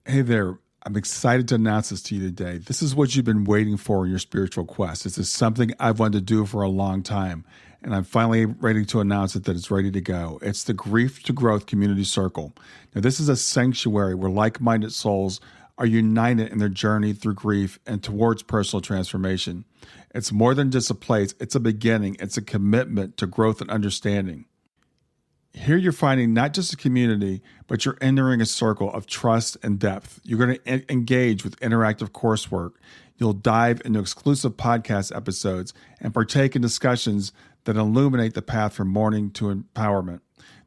Hey there. I'm excited to announce this to you today. This is what you've been waiting for in your spiritual quest. This is something I've wanted to do for a long time, and I'm finally ready to announce it that it's ready to go. It's the Grief to Growth Community Circle. Now, this is a sanctuary where like-minded souls are united in their journey through grief and towards personal transformation. It's more than just a place. It's a beginning. It's a commitment to growth and understanding. Here you're finding not just a community, but you're entering a circle of trust and depth. You're going to engage with interactive coursework. You'll dive into exclusive podcast episodes and partake in discussions that illuminate the path from mourning to empowerment.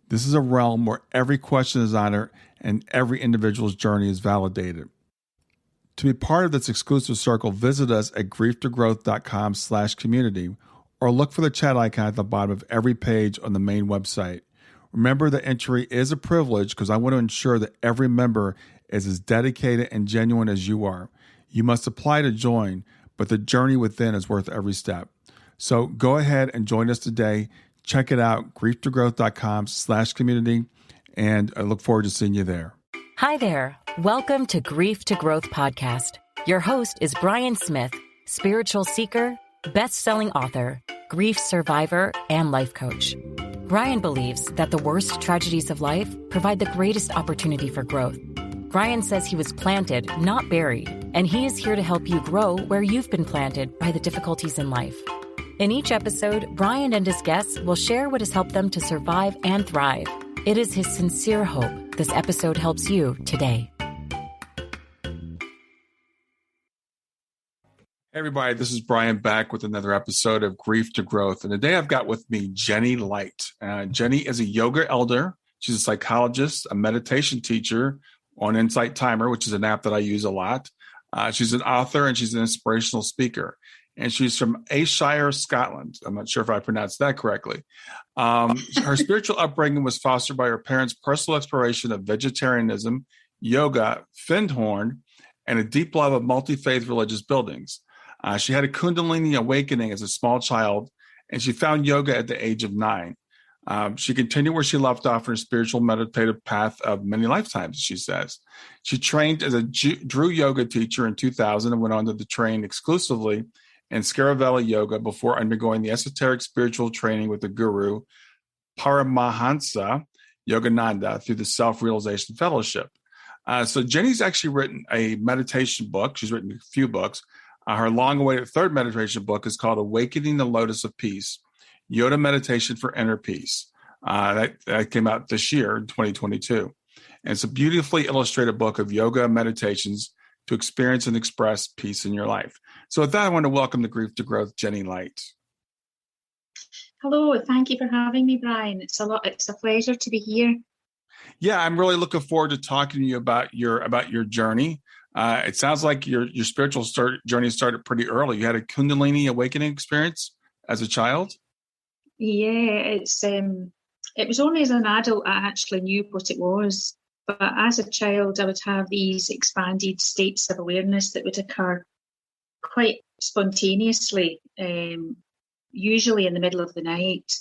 This is a realm where every question is honored and every individual's journey is validated. To be part of this exclusive circle, visit us at grieftogrowth.com/community or look for the chat icon at the bottom of every page on the main website. Remember that entry is a privilege because I want to ensure that every member is as dedicated and genuine as you are. You must apply to join, but the journey within is worth every step. So go ahead and join us today. Check it out, grieftogrowth.com/community, and I look forward to seeing you there. Hi there. Welcome to Grief to Growth Podcast. Your host is Brian Smith, spiritual seeker, best-selling author, grief survivor, and life coach. Brian believes that the worst tragedies of life provide the greatest opportunity for growth. Brian says he was planted, not buried, and he is here to help you grow where you've been planted by the difficulties in life. In each episode, Brian and his guests will share what has helped them to survive and thrive. It is his sincere hope this episode helps you today. Hey everybody, this is Brian back with another episode of Grief to Growth. And today I've got with me Jenny Light. Jenny is a yoga elder. She's a psychologist, a meditation teacher on Insight Timer, which is an app that I use a lot. She's an author and she's an inspirational speaker. And she's from Ayrshire, Scotland. I'm not sure if I pronounced that correctly. Her spiritual upbringing was fostered by her parents' personal exploration of vegetarianism, yoga, Findhorn, and a deep love of multi-faith religious buildings. She had a Kundalini awakening as a small child, and she found yoga at the age of 9. She continued where she left off in her spiritual meditative path of many lifetimes, she says. She trained as a Dru Yoga teacher in 2000 and went on to train exclusively in Scaravelli Yoga before undergoing the esoteric spiritual training with the guru Paramahansa Yogananda through the Self-Realization Fellowship. So Jenny's actually written a meditation book. She's written a few books. Her long-awaited third meditation book is called Awakening the Lotus of Peace, Yoga Meditation for Inner Peace. That came out this year, in 2022. And it's a beautifully illustrated book of yoga meditations to experience and express peace in your life. So with that, I want to welcome to Grief to Growth, Jenny Light. Hello, thank you for having me, Brian. It's a pleasure to be here. Yeah, I'm really looking forward to talking to you about your journey. It sounds like your spiritual journey started pretty early. You had a Kundalini awakening experience as a child? Yeah, it was only as an adult I actually knew what it was. But as a child, I would have these expanded states of awareness that would occur quite spontaneously, usually in the middle of the night.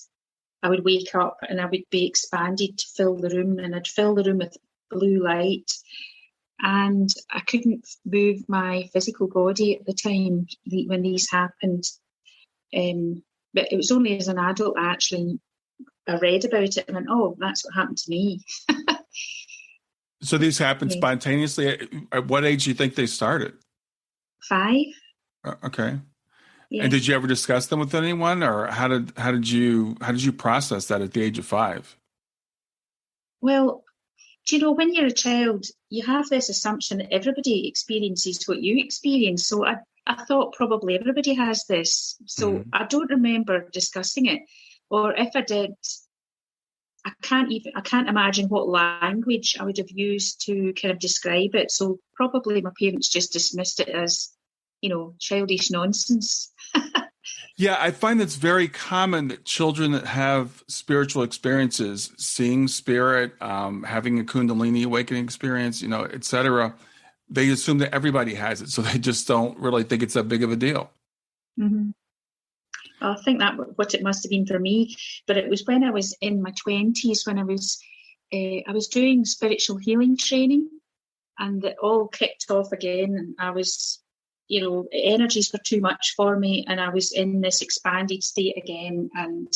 I would wake up and I would be expanded to fill the room, and I'd fill the room with blue light. And I couldn't move my physical body at the time when these happened. But it was only as an adult I read about it and went, oh, that's what happened to me. So these happened spontaneously. At what age do you think they started? 5. Okay. Yeah. And did you ever discuss them with anyone, or how did you process that at the age of 5? Well, do you know, when you're a child, you have this assumption that everybody experiences what you experience. So I thought probably everybody has this. So I don't remember discussing it. Or if I did, I can't imagine what language I would have used to kind of describe it. So probably my parents just dismissed it as, childish nonsense. Yeah, I find it's very common that children that have spiritual experiences, seeing spirit, having a Kundalini awakening experience, et cetera, they assume that everybody has it. So they just don't really think it's that big of a deal. Mm-hmm. I think that what it must have been for me. But it was when I was in my 20s, when I was doing spiritual healing training. and it all kicked off again. And I was, energies were too much for me, and I was in this expanded state again, and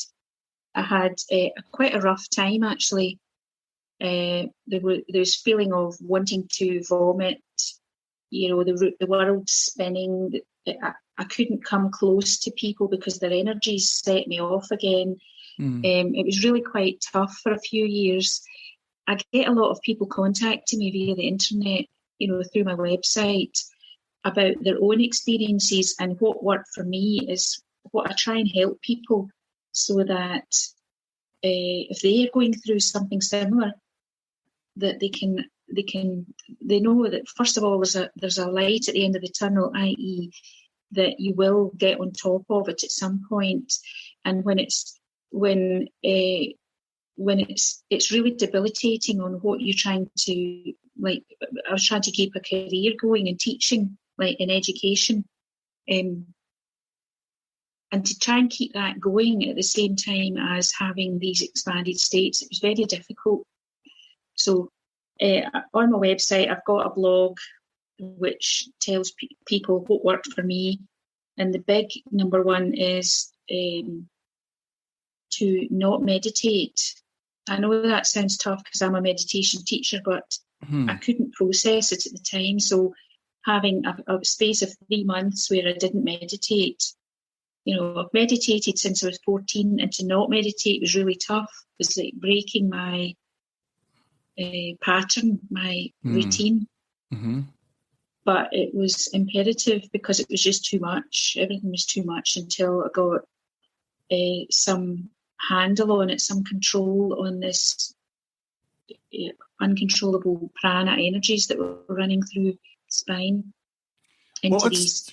I had quite a rough time, actually. There was feeling of wanting to vomit, the world spinning. I couldn't come close to people because their energies set me off again. It was really quite tough for a few years. I get a lot of people contacting me via the internet, through my website, about their own experiences, and what worked for me is what I try and help people, so that if they are going through something similar, that they know that, first of all, there's a light at the end of the tunnel, i.e. that you will get on top of it at some point. And when it's really debilitating on what you're trying to, like, I was trying to keep a career going in teaching, like in education, and to try and keep that going at the same time as having these expanded states, it was very difficult. So on my website, I've got a blog which tells people what worked for me. And the big number one is to not meditate. I know that sounds tough because I'm a meditation teacher, but I couldn't process it at the time. So having a space of 3 months where I didn't meditate, I've meditated since I was 14, and to not meditate was really tough. It was like breaking my pattern, my routine. But it was imperative because it was just too much. Everything was too much until I got some handle on it, some control on this uncontrollable prana energies that were running through the spine into these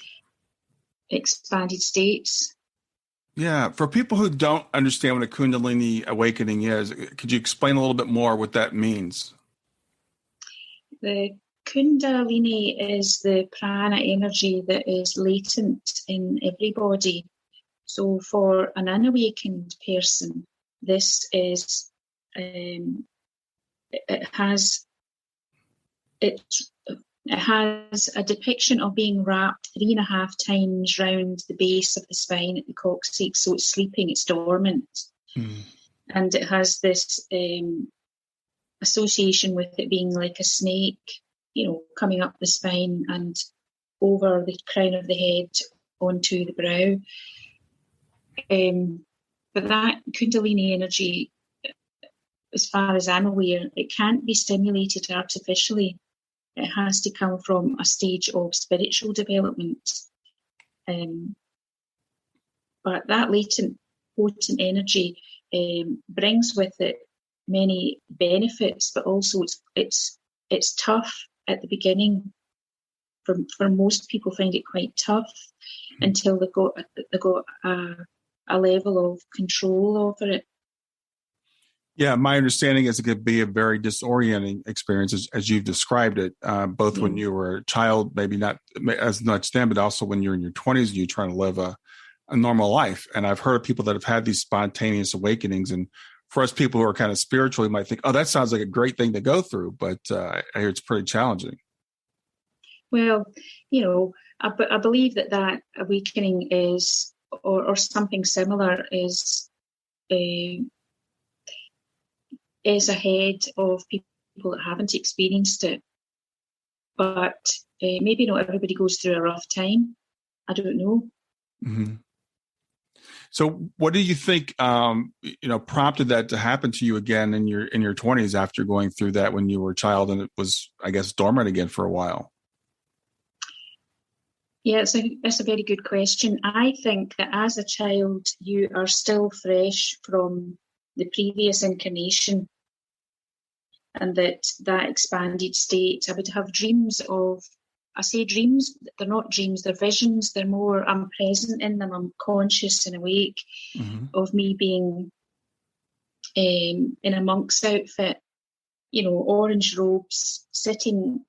expanded states. Yeah. For people who don't understand what a Kundalini awakening is, could you explain a little bit more what that means? The Kundalini is the prana energy that is latent in everybody. So for an unawakened person, this is it has a depiction of being wrapped 3.5 times round the base of the spine at the coccyx. So it's sleeping, it's dormant. And it has this association with it being like a snake, coming up the spine and over the crown of the head onto the brow. But that Kundalini energy, as far as I'm aware, it can't be stimulated artificially. It has to come from a stage of spiritual development. But that latent, potent energy brings with it many benefits, but also it's tough at the beginning. For most people, find it quite tough until they got a level of control over it. Yeah, my understanding is it could be a very disorienting experience, as you've described it, both when you were a child, maybe not as much then, but also when you're in your 20s and you're trying to live a normal life. And I've heard of people that have had these spontaneous awakenings. And for us people who are kind of spiritual, you might think, oh, that sounds like a great thing to go through. But I hear it's pretty challenging. Well, I believe that awakening is, or something similar is ahead of people that haven't experienced it. But maybe not everybody goes through a rough time. I don't know. So what do you think, prompted that to happen to you again in your 20s after going through that when you were a child and it was, I guess, dormant again for a while? Yeah, it's a very good question. I think that as a child, you are still fresh from the previous incarnation, and that expanded state. I would have dreams of, I say dreams, they're not dreams, they're visions. They're more, I'm present in them, I'm conscious and awake of me being in a monk's outfit, orange robes, sitting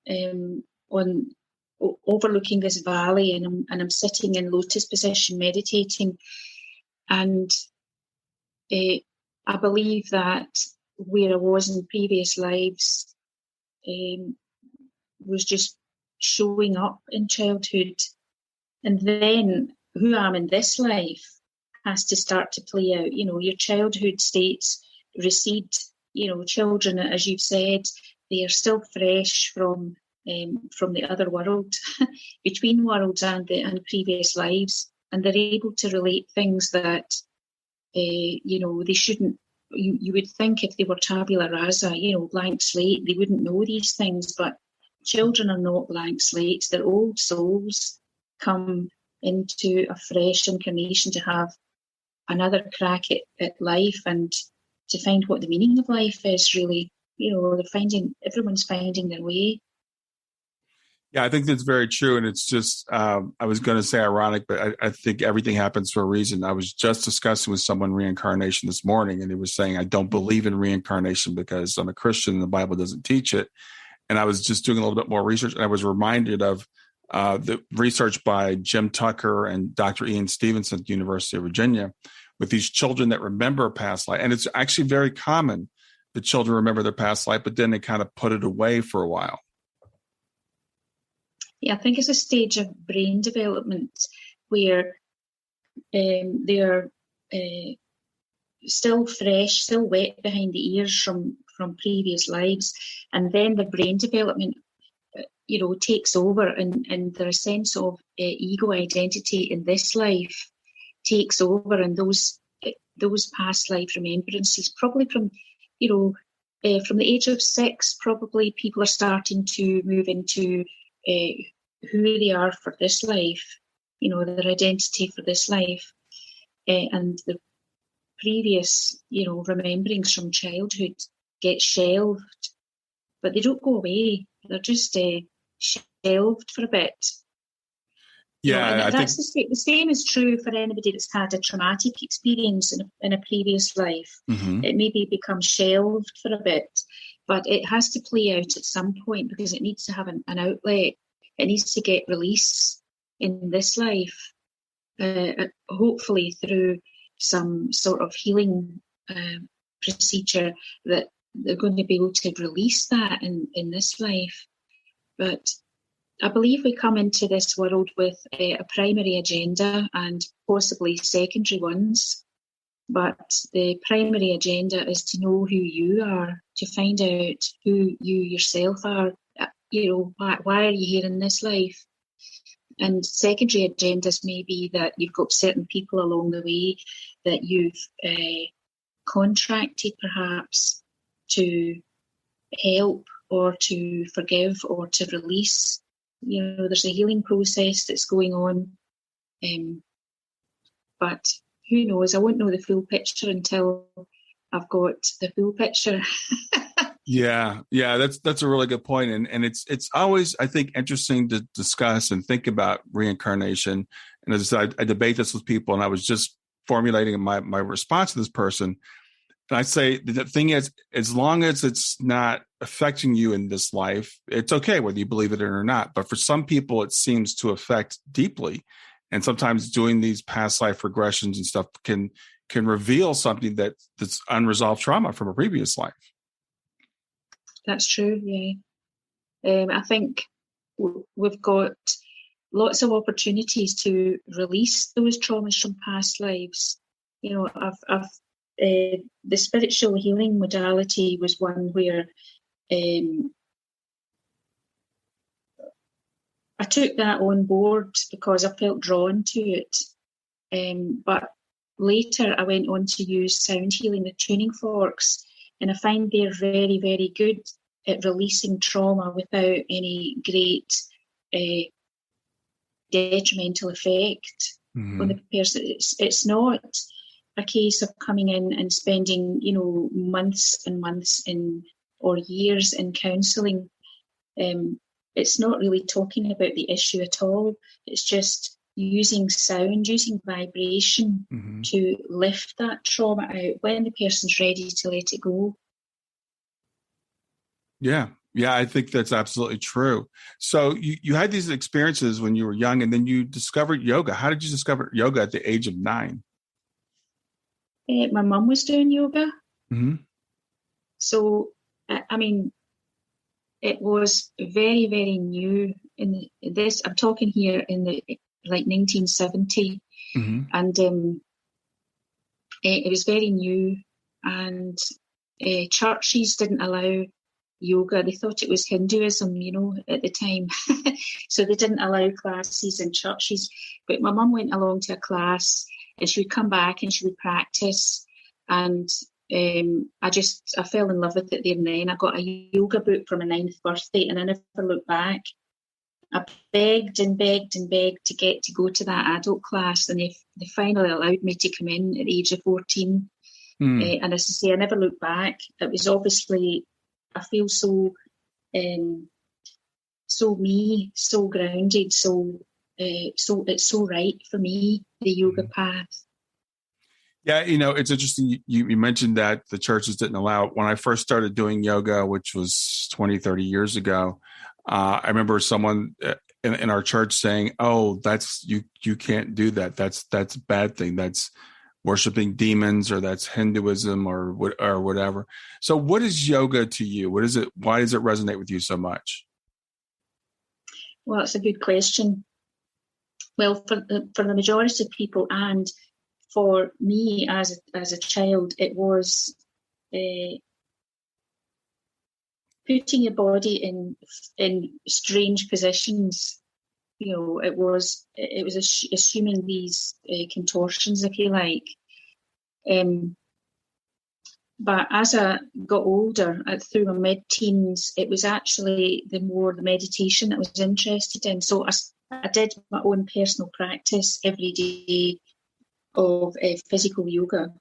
overlooking this valley, and I'm sitting in lotus position meditating. And I believe that where I was in previous lives was just showing up in childhood. And then who I am in this life has to start to play out. Your childhood states recede. Children, as you've said, they are still fresh from the other world, between worlds and previous lives, and they're able to relate things that they shouldn't. You would think if they were tabula rasa, blank slate, they wouldn't know these things. But children are not blank slates. They're old souls come into a fresh incarnation to have another crack at life and to find what the meaning of life is, really. Everyone's finding their way. Yeah, I think that's very true. And it's just, I was going to say ironic, but I think everything happens for a reason. I was just discussing with someone reincarnation this morning, and he was saying, I don't believe in reincarnation because I'm a Christian and the Bible doesn't teach it. And I was just doing a little bit more research, and I was reminded of the research by Jim Tucker and Dr. Ian Stevenson at the University of Virginia with these children that remember a past life. And it's actually very common that children remember their past life, but then they kind of put it away for a while. Yeah, I think it's a stage of brain development where they're still fresh, still wet behind the ears from previous lives, and then the brain development, takes over, and their sense of ego identity in this life takes over, and those past life remembrances, probably from the age of 6, probably people are starting to move into who they are for this life, their identity for this life, and the previous, rememberings from childhood get shelved, but they don't go away. They're just shelved for a bit. Yeah, and that's the same is true for anybody that's had a traumatic experience in a previous life. Mm-hmm. It maybe becomes shelved for a bit, but it has to play out at some point because it needs to have an outlet. It needs to get release in this life, hopefully through some sort of healing procedure that they're going to be able to release that in this life. But I believe we come into this world with a primary agenda and possibly secondary ones. But the primary agenda is to know who you are, to find out who you yourself are. Why are you here in this life? And secondary agendas may be that you've got certain people along the way that you've contracted perhaps to help or to forgive or to release. There's a healing process that's going on. But who knows? I won't know the full picture until I've got the full picture. Yeah, that's a really good point. And it's always, I think, interesting to discuss and think about reincarnation. And as I said, I debate this with people, and I was just formulating my response to this person. And I say the thing is, as long as it's not affecting you in this life, it's okay whether you believe it or not. But for some people, it seems to affect deeply. And sometimes doing these past life regressions and stuff can reveal something that's unresolved trauma from a previous life. That's true, yeah. I think we've got lots of opportunities to release those traumas from past lives. The spiritual healing modality was one where I took that on board because I felt drawn to it. But later I went on to use sound healing, the tuning forks, and I find they're very, very good at releasing trauma without any great detrimental effect on the person. It's not a case of coming in and spending, months and months or years in counselling. It's not really talking about the issue at all. It's just using sound, using vibration to lift that trauma out when the person's ready to let it go. Yeah, I think that's absolutely true. So you had these experiences when you were young, and then you discovered yoga. How did you discover yoga at the age of 9? My mum was doing yoga. Mm-hmm. So, it was very, very new in this. I'm talking here in the 1970, Mm-hmm. and it was very new, and churches didn't allow yoga. They thought it was Hinduism, at the time. So they didn't allow classes in churches. But my mum went along to a class, and she would come back and she would practice. And I fell in love with it there and then. I got a yoga book for my 9th birthday, and I never looked back. I begged and begged and begged to get to go to that adult class, and they finally allowed me to come in at the age of 14. And as I say, I never looked back. It was obviously, I feel so me, so grounded, so it's so right for me, the yoga path. Yeah, it's interesting. You mentioned that the churches didn't allow it. When I first started doing yoga, which was 20, 30 years ago, I remember someone in our church saying, "Oh, that's you can't do that. That's a bad thing. That's worshiping demons, or that's Hinduism, or whatever." So, what is yoga to you? What is it? Why does it resonate with you so much? Well, it's a good question. Well, for the majority of people, and for me as a child, it was putting your body in strange positions. It was assuming these contortions, if you like. But as I got older, through my mid-teens, it was actually the meditation that I was interested in. So I did my own personal practice every day of physical yoga,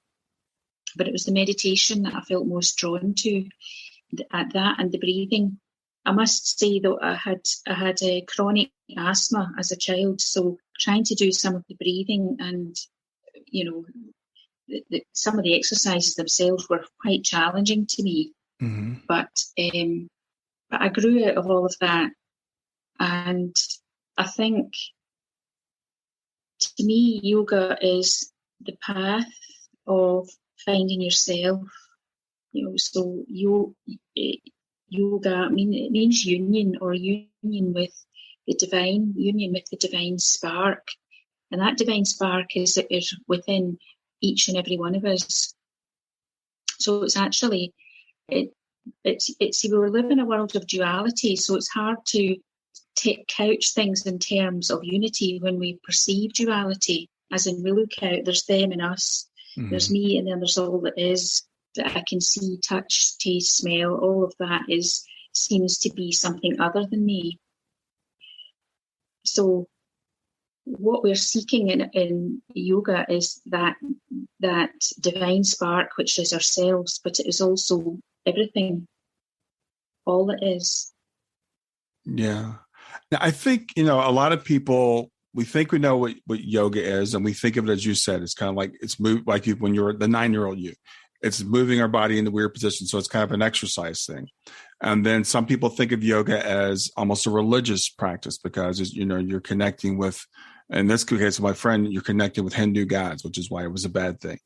but it was the meditation that I felt most drawn to, at that, and the breathing. I must say, though, I had a chronic asthma as a child, so trying to do some of the breathing and some of the exercises themselves were quite challenging to me. Mm-hmm. But I grew out of all of that, and I think, to me, yoga is the path of finding yourself. So yoga, it means union, or union with the divine spark, and that divine spark is within each and every one of us. So it's actually we live in a world of duality, so it's hard to couch things in terms of unity when we perceive duality, as in we look out, there's them and us, there's me, and then there's all that is, that I can see, touch, taste, smell. All of that seems to be something other than me. So what we're seeking in yoga is that divine spark, which is ourselves, but it is also everything, all it is. Yeah. Now, I think, a lot of people, we think we know what yoga is, and we think of it, as you said, it's kind of like it's moved, like when you're the 9-year-old you. It's moving our body into weird positions. So it's kind of an exercise thing. And then some people think of yoga as almost a religious practice because, you're connecting with, in this case, my friend, you're connecting with Hindu gods, which is why it was a bad thing.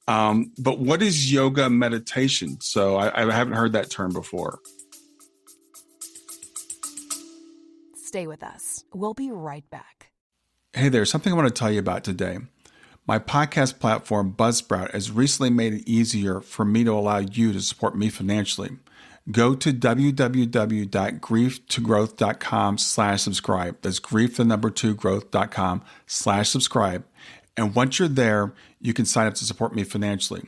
But what is yoga meditation? So I haven't heard that term before. Stay with us. We'll be right back. Hey there, something I want to tell you about today. My podcast platform, Buzzsprout, has recently made it easier for me to allow you to support me financially. Go to www.grieftogrowth.com/subscribe. That's grief2growth.com/subscribe. And once you're there, you can sign up to support me financially.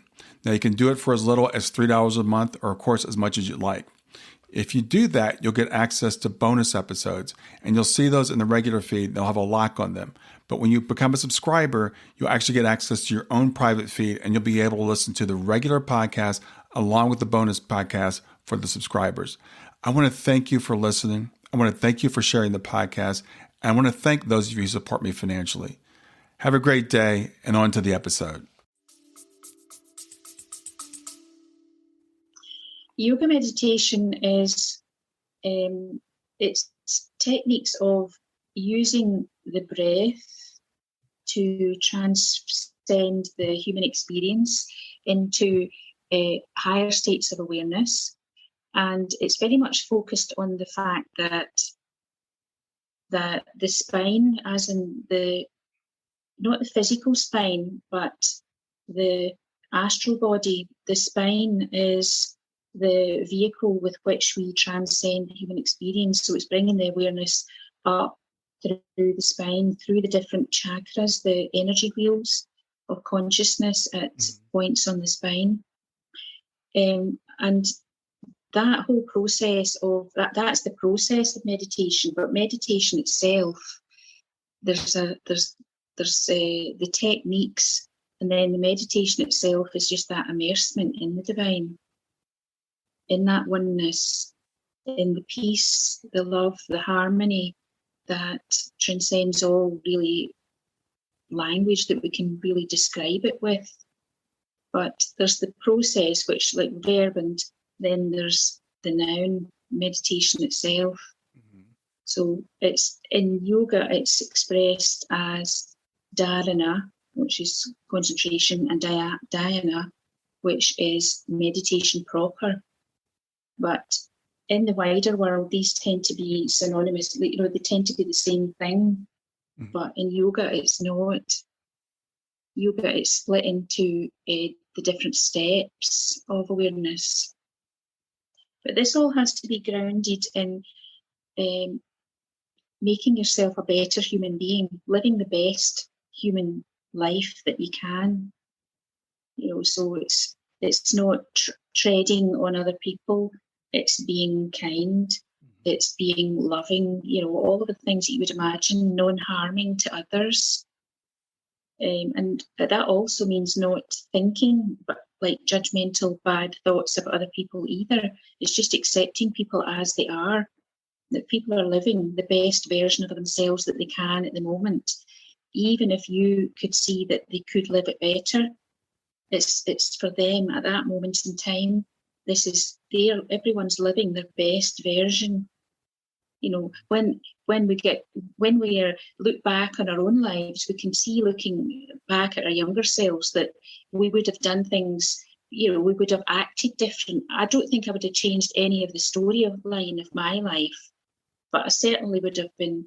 Now, you can do it for as little as $3 a month, or of course, as much as you'd like. If you do that, you'll get access to bonus episodes, and you'll see those in the regular feed. They'll have a lock on them. But when you become a subscriber, you'll actually get access to your own private feed, and you'll be able to listen to the regular podcast along with the bonus podcast for the subscribers. I want to thank you for listening. I want to thank you for sharing the podcast. And I want to thank those of you who support me financially. Have a great day, and on to the episode. Yoga meditation is it's techniques of using the breath to transcend the human experience into higher states of awareness. And it's very much focused on the fact that the spine, as in not the physical spine, but the astral body, the spine is the vehicle with which we transcend the human experience. So it's bringing the awareness up through the spine, through the different chakras, the energy wheels of consciousness at points on the spine. And that whole process that's the process of meditation. But meditation itself, there's the techniques, and then the meditation itself is just that immersement in the divine, in that oneness, in the peace, the love, the harmony that transcends all really language that we can really describe it with. But there's the process, which like verb, and then there's the noun, meditation itself. So it's in yoga, it's expressed as dharana, which is concentration, and dhyana, which is meditation proper. But in the wider world, these tend to be synonymous. They tend to be the same thing. But in yoga, it's not. Yoga is split into the different steps of awareness. But this all has to be grounded in making yourself a better human being, living the best human life that you can. So it's not treading on other people. It's being kind. It's being loving. All of the things that you would imagine, non-harming to others. And that also means not thinking but like judgmental, bad thoughts about other people either. It's just accepting people as they are, that people are living the best version of themselves that they can at the moment. Even if you could see that they could live it better, it's for them at that moment in time. Everyone's living their best version. When we look back on our own lives, we can see, looking back at our younger selves, that we would have done things, we would have acted different. I don't think I would have changed any of the storyline of my life, but I certainly would have been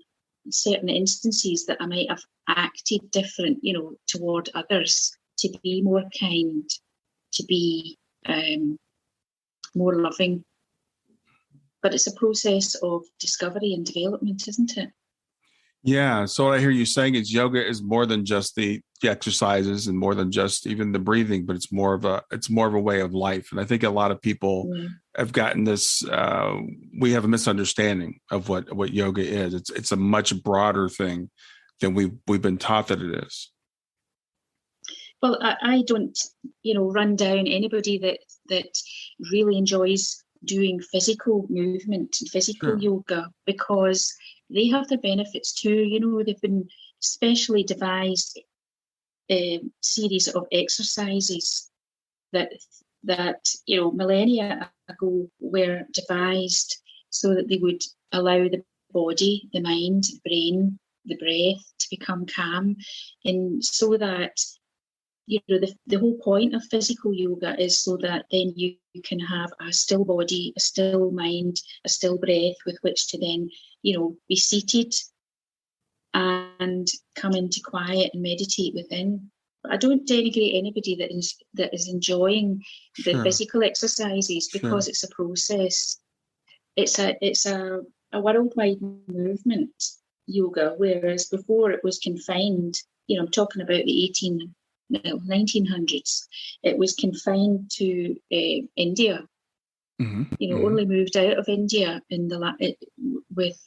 certain instances that I might have acted different, toward others, to be more kind, to be more loving. But it's a process of discovery and development, isn't it? Yeah. So what I hear you saying is yoga is more than just the exercises and more than just even the breathing, but it's more of a way of life. And I think a lot of people have gotten this. We have a misunderstanding of what yoga is. It's a much broader thing than we've been taught that it is. Well, I don't, run down anybody that really enjoys doing physical movement and physical yoga, because they have their benefits too. They've been specially devised series of exercises that millennia ago were devised so that they would allow the body, the mind, the brain, the breath to become calm, and so that the whole point of physical yoga is so that then you can have a still body, a still mind, a still breath with which to then, be seated and come into quiet and meditate within. But I don't denigrate anybody that is enjoying the physical exercises, because it's a process. It's a worldwide movement, yoga, whereas before it was confined. I'm talking about the 1900s, it was confined to India. Only moved out of India with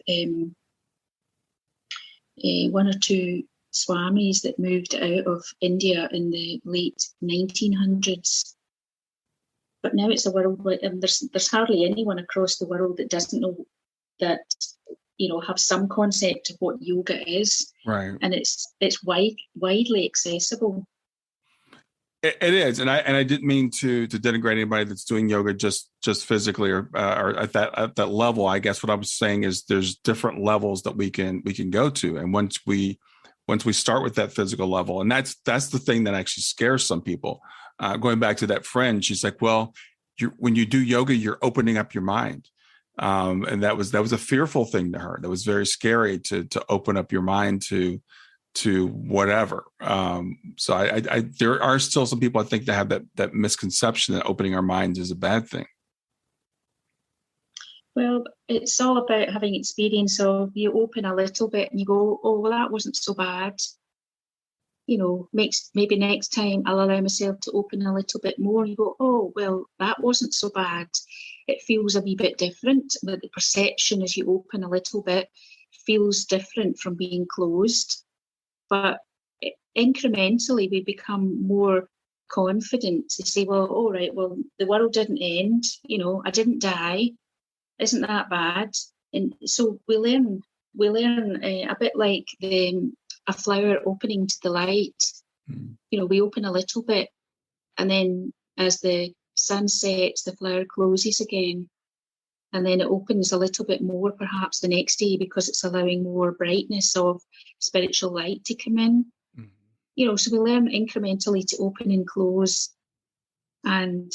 one or two swamis that moved out of India in the late 1900s. But now it's a worldwide, and there's hardly anyone across the world that doesn't know that, have some concept of what yoga is. Right. And it's widely accessible. It is, and I didn't mean to denigrate anybody that's doing yoga just physically or at that level. I guess what I was saying is there's different levels that we can go to, and once we start with that physical level, and that's the thing that actually scares some people. Going back to that friend, she's like, well, when you do yoga, you're opening up your mind. And that was a fearful thing to her. That was very scary to open up your mind to whatever. So I there are still some people I think that have that misconception that opening our minds is a bad thing. Well, it's all about having experience of you open a little bit and you go, oh, well, that wasn't so bad. Maybe next time I'll allow myself to open a little bit more. You go, oh, well, that wasn't so bad. It feels a wee bit different, but the perception as you open a little bit feels different from being closed. But incrementally, we become more confident to say, well, all right, well, the world didn't end. I didn't die. Isn't that bad? And so we learn a bit like a flower opening to the light. We open a little bit, and then as the sun sets, the flower closes again, and then it opens a little bit more perhaps the next day because it's allowing more brightness of spiritual light to come in. So we learn incrementally to open and close, and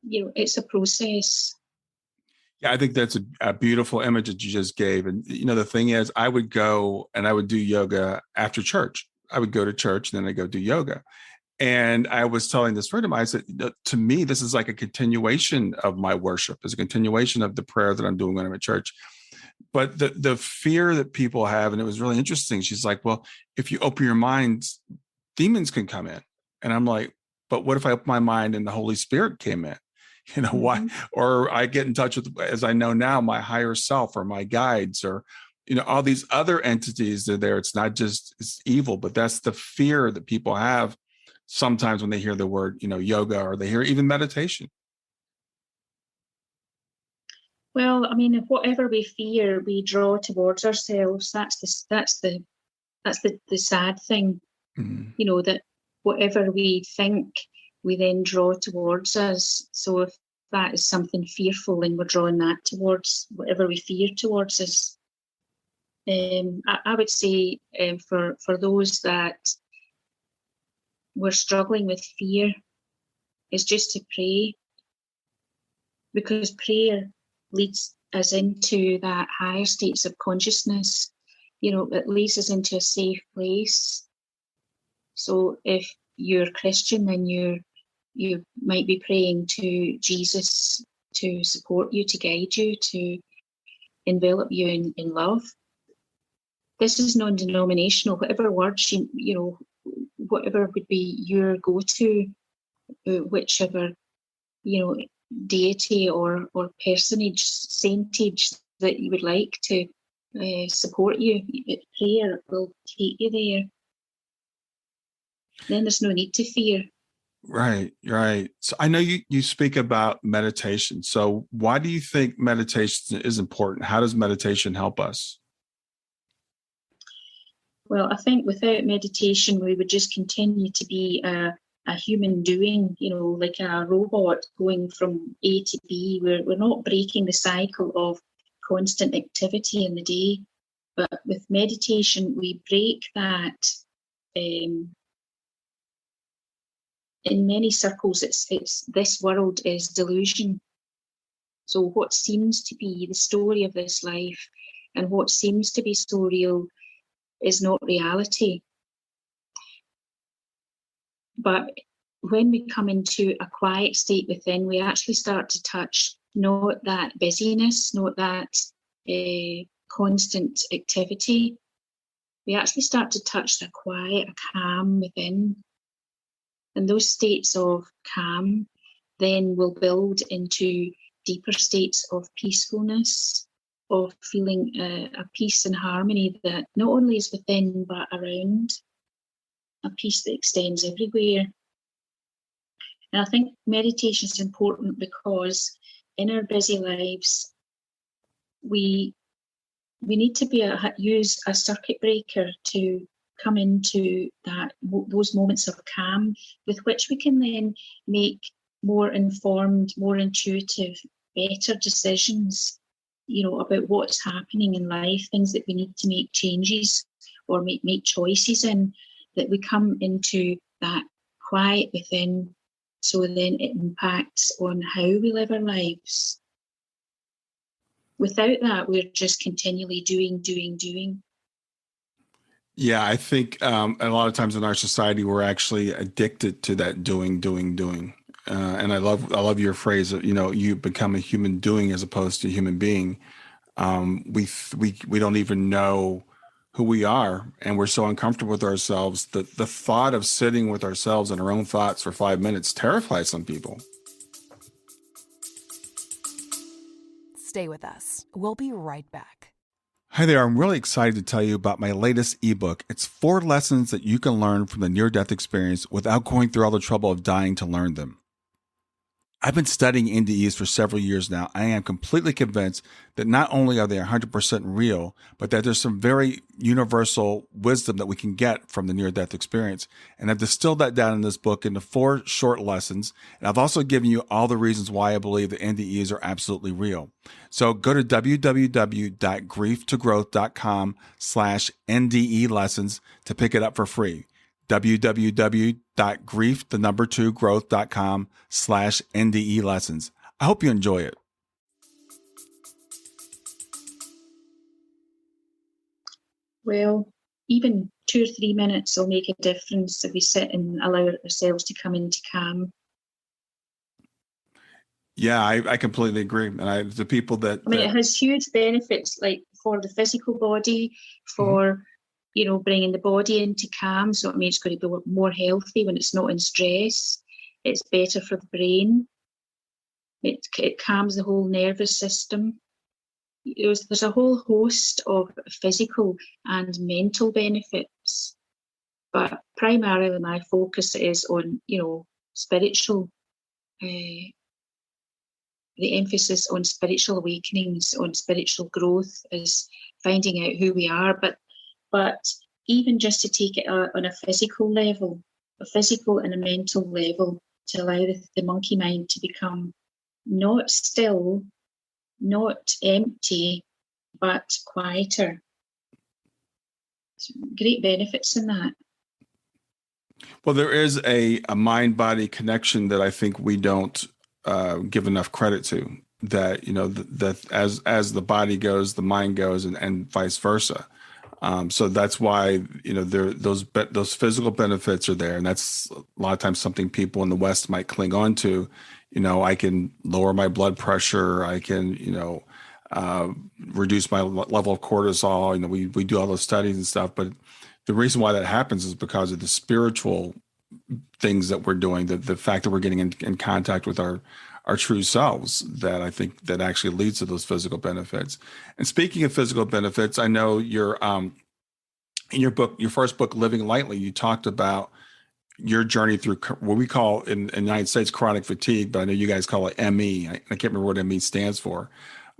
it's a process. Yeah, I think that's a beautiful image that you just gave. And, the thing is, I would go and I would do yoga after church. I would go to church and then I'd go do yoga. And I was telling this friend of mine, I said, to me, this is like a continuation of my worship. It's a continuation of the prayer that I'm doing when I'm at church. But the fear that people have, and it was really interesting. She's like, well, if you open your mind, demons can come in. And I'm like, but what if I open my mind and the Holy Spirit came in? Why? Or I get in touch with, as I know now, my higher self or my guides or, all these other entities that are there. It's not just it's evil, but that's the fear that people have sometimes when they hear the word, yoga, or they hear even meditation. Well, I mean, whatever we fear, we draw towards ourselves. That's the sad thing, that whatever we think, we then draw towards us. So if that is something fearful, then we're drawing that towards whatever we fear towards us. I would say for those that were struggling with fear, is just to pray, because prayer leads us into that higher states of consciousness. It leads us into a safe place. So if you're Christian, then you might be praying to Jesus to support you, to guide you, to envelop you in love. This is non-denominational. Whatever words whatever would be your go-to, whichever deity or personage, saintage that you would like to support you, prayer will take you there. Then there's no need to fear. Right. So I know you speak about meditation. So why do you think meditation is important? How does meditation help us? Well, I think without meditation, we would just continue to be a human doing, like a robot going from A to B. We're not breaking the cycle of constant activity in the day. But with meditation, we break that. In many circles, it's this world is delusion. So what seems to be the story of this life and what seems to be so real is not reality. But when we come into a quiet state within, we actually start to touch not that busyness, not that constant activity. We actually start to touch the quiet, a calm within. And those states of calm then will build into deeper states of peacefulness, of feeling a peace and harmony that not only is within but around, a peace that extends everywhere. And I think meditation is important because in our busy lives, we need to use a circuit breaker to come into those moments of calm, with which we can then make more informed, more intuitive, better decisions, about what's happening in life, things that we need to make changes or make choices in, that we come into that quiet within So then it impacts on how we live our lives. Without that, we're just continually doing. Yeah, I think a lot of times in our society, we're actually addicted to that doing. And I love your phrase of, you become a human doing as opposed to a human being. We don't even know who we are, and we're so uncomfortable with ourselves that the thought of sitting with ourselves and our own thoughts for 5 minutes terrifies some people. Stay with us. We'll be right back. Hi there. I'm really excited to tell you about my latest ebook. It's 4 lessons that you can learn from the near-death experience without going through all the trouble of dying to learn them. I've been studying NDEs for several years now. I am completely convinced that not only are they 100% real, but that there's some very universal wisdom that we can get from the near-death experience. And I've distilled that down in this book into 4 short lessons. And I've also given you all the reasons why I believe that NDEs are absolutely real. So go to www.grieftogrowth.com/NDE lessons to pick it up for free. www.grieftogrowth.com/NDE lessons. I hope you enjoy it. Well, even 2 or 3 minutes will make a difference if we sit and allow ourselves to come into calm. Yeah, I completely agree. And the people that... it has huge benefits, like for the physical body, for, bringing the body into calm. So it means it's going to be more healthy when it's not in stress. It's better for the brain. It calms the whole nervous system. There's a whole host of physical and mental benefits. But primarily my focus is on, spiritual, the emphasis on spiritual awakenings, on spiritual growth, is finding out who we are. But even just to take it on a physical level, a physical and a mental level, to allow the monkey mind to become not still, not empty, but quieter. Great benefits in that. Well, there is a mind-body connection that I think we don't give enough credit to. That that as the body goes, the mind goes, and vice versa. So that's why those physical benefits are there, and that's a lot of times something people in the West might cling on to. I can lower my blood pressure. I can reduce my level of cortisol. We do all those studies and stuff, but the reason why that happens is because of the spiritual things that we're doing, the fact that we're getting in contact with our true selves, that I think that actually leads to those physical benefits. And speaking of physical benefits, I know you're in your book, your first book, Living Lightly, you talked about your journey through what we call in the United States chronic fatigue, but I know you guys call it ME. I can't remember what ME stands for.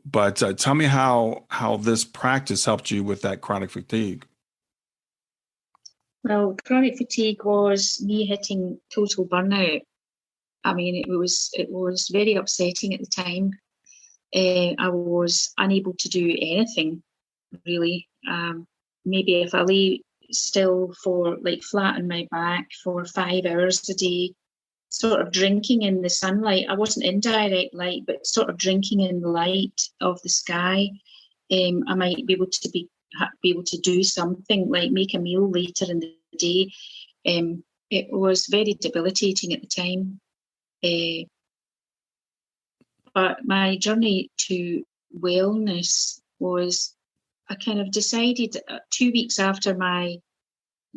But tell me how this practice helped you with that chronic fatigue. Well, chronic fatigue was me hitting total burnout. It was very upsetting at the time. I was unable to do anything, really. Maybe if I lay still for flat on my back for 5 hours a day, sort of drinking in the sunlight. I wasn't in direct light, but sort of drinking in the light of the sky. I might be able to do something, like make a meal later in the day. It was very debilitating at the time. But my journey to wellness was, I kind of decided 2 weeks after my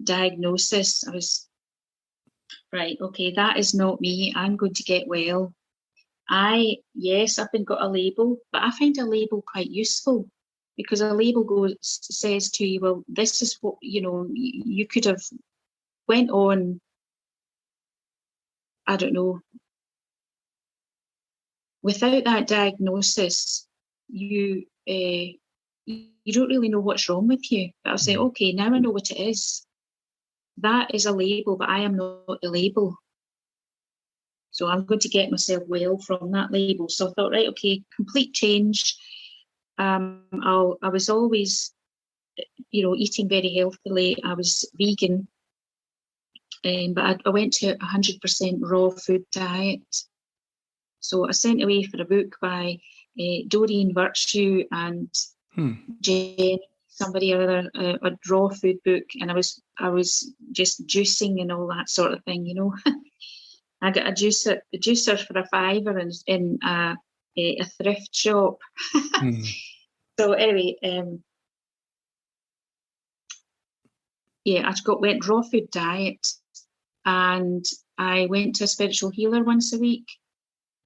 diagnosis, I was, right, okay, that is not me. I'm going to get well. Yes, I've got a label, but I find a label quite useful, because a label says to you, well, this is what, you could have went on, I don't know, without that diagnosis, you don't really know what's wrong with you. But I'll say, okay, now I know what it is. That is a label, but I am not the label. So I'm going to get myself well from that label. So I thought, right, okay, complete change. I was always, eating very healthily. I was vegan. But I went to a 100% raw food diet. So I sent away for a book by Doreen Virtue and Jen, somebody or other, a raw food book, and I was just juicing and all that sort of thing, you know. I got a juicer for £5 in a thrift shop. So anyway, I went raw food diet, and I went to a spiritual healer once a week,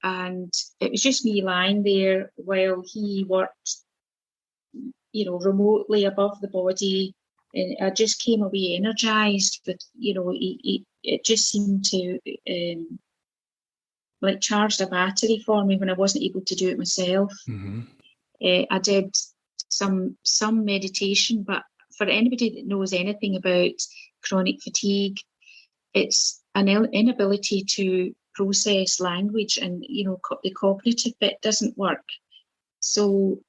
and it was just me lying there while he worked, you know, remotely above the body, and I just came away energized. But you know, it just seemed to like charged a battery for me when I wasn't able to do it myself. I did some meditation, but for anybody that knows anything about chronic fatigue, it's an inability to process language, and you know, the cognitive bit doesn't work. So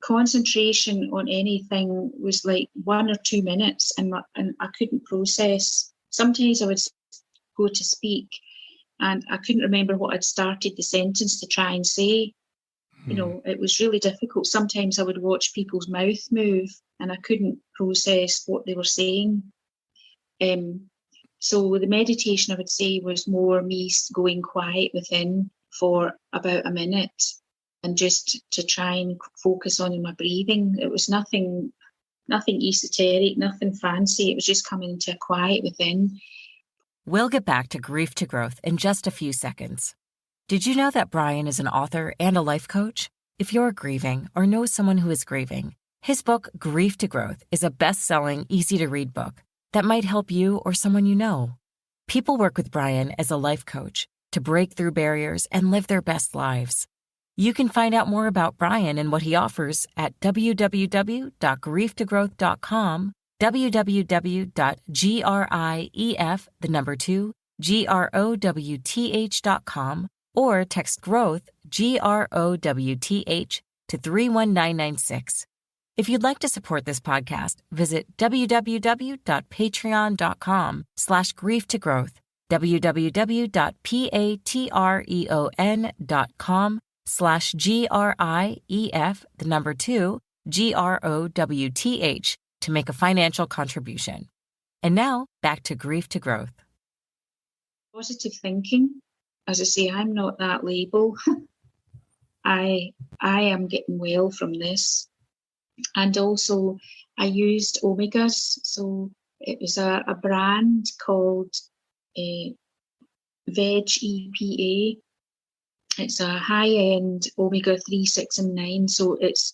concentration on anything was like 1 or 2 minutes, and I couldn't process. Sometimes I would go to speak and I couldn't remember what I'd started the sentence to try and say. You know, it was really difficult. Sometimes I would watch people's mouth move and I couldn't process what they were saying. So the meditation, I would say, was more me going quiet within for about a minute and just to try and focus on my breathing. It was nothing esoteric, nothing fancy. It was just coming into a quiet within. We'll get back to Grief to Growth in just a few seconds. Did you know that Brian is an author and a life coach? If you're grieving or know someone who is grieving, his book, Grief to Growth, is a best-selling, easy-to-read book that might help you or someone you know. People work with Brian as a life coach to break through barriers and live their best lives. You can find out more about Brian and what he offers at www.grieftogrowth.com, www.growth.com, or text GROWTH, GROWTH, to 31996. If you'd like to support this podcast, visit www.patreon.com/grieftogrowth, www.patreon.com/GRIEF, to make a financial contribution. And now, back to Grief to Growth. Positive thinking. As I say, I'm not that label. I am getting well from this. And also I used omegas. So it was a brand called Veg EPA. It's a high-end omega-3, 6 and 9. So it's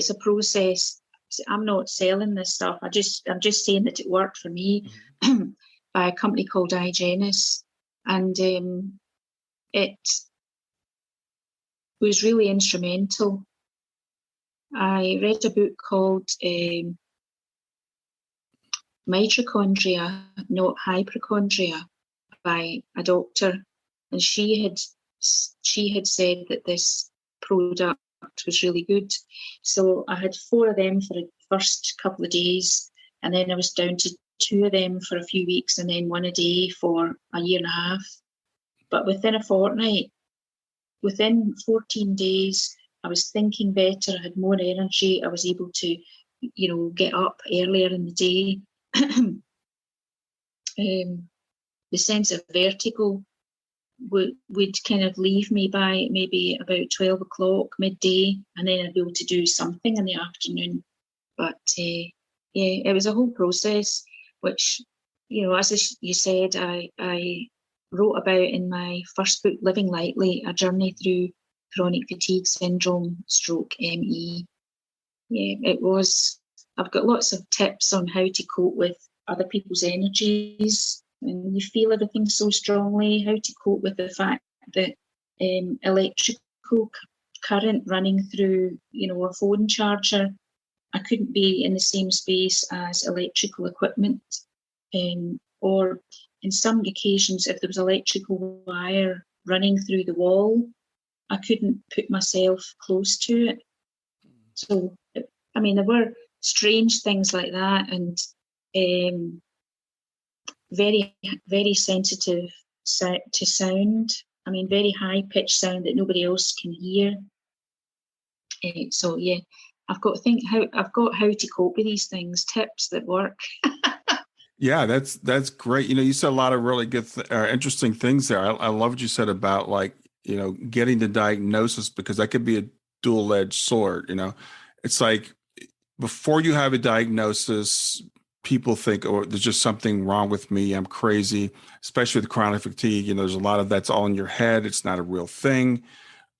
a process. I'm not selling this stuff. I'm just saying that it worked for me by a company called iGenis. And it was really instrumental. I read a book called Mitochondria, Not Hypochondria, by a doctor, and she had said that this product was really good. So I had 4 of them for the first couple of days, and then I was down to 2 of them for a few weeks, and then 1 a day for a year and a half. But within a fortnight, within 14 days, I was thinking better, I had more energy, I was able to, you know, get up earlier in the day. The sense of vertigo would kind of leave me by maybe about 12 o'clock, midday, and then I'd be able to do something in the afternoon. But it was a whole process, which, you know, as you said, I wrote about in my first book, Living Lightly, A Journey Through Chronic Fatigue Syndrome / ME. It was, I've got lots of tips on how to cope with other people's energies. And you feel everything so strongly, how to cope with the fact that electrical current running through, you know, a phone charger, I couldn't be in the same space as electrical equipment. Or in some occasions, if there was electrical wire running through the wall, I couldn't put myself close to it. So, I mean, there were strange things like that. And very, very sensitive to sound. I mean, very high pitched sound that nobody else can hear. So yeah, I've got how to cope with these things, tips that work. Yeah, that's great. You said a lot of really good, interesting things there. I love what you said about, like, getting the diagnosis, because that could be a dual-edged sword. It's like, before you have a diagnosis, people think, oh, there's just something wrong with me. I'm crazy, especially with chronic fatigue. There's a lot of that's all in your head. It's not a real thing.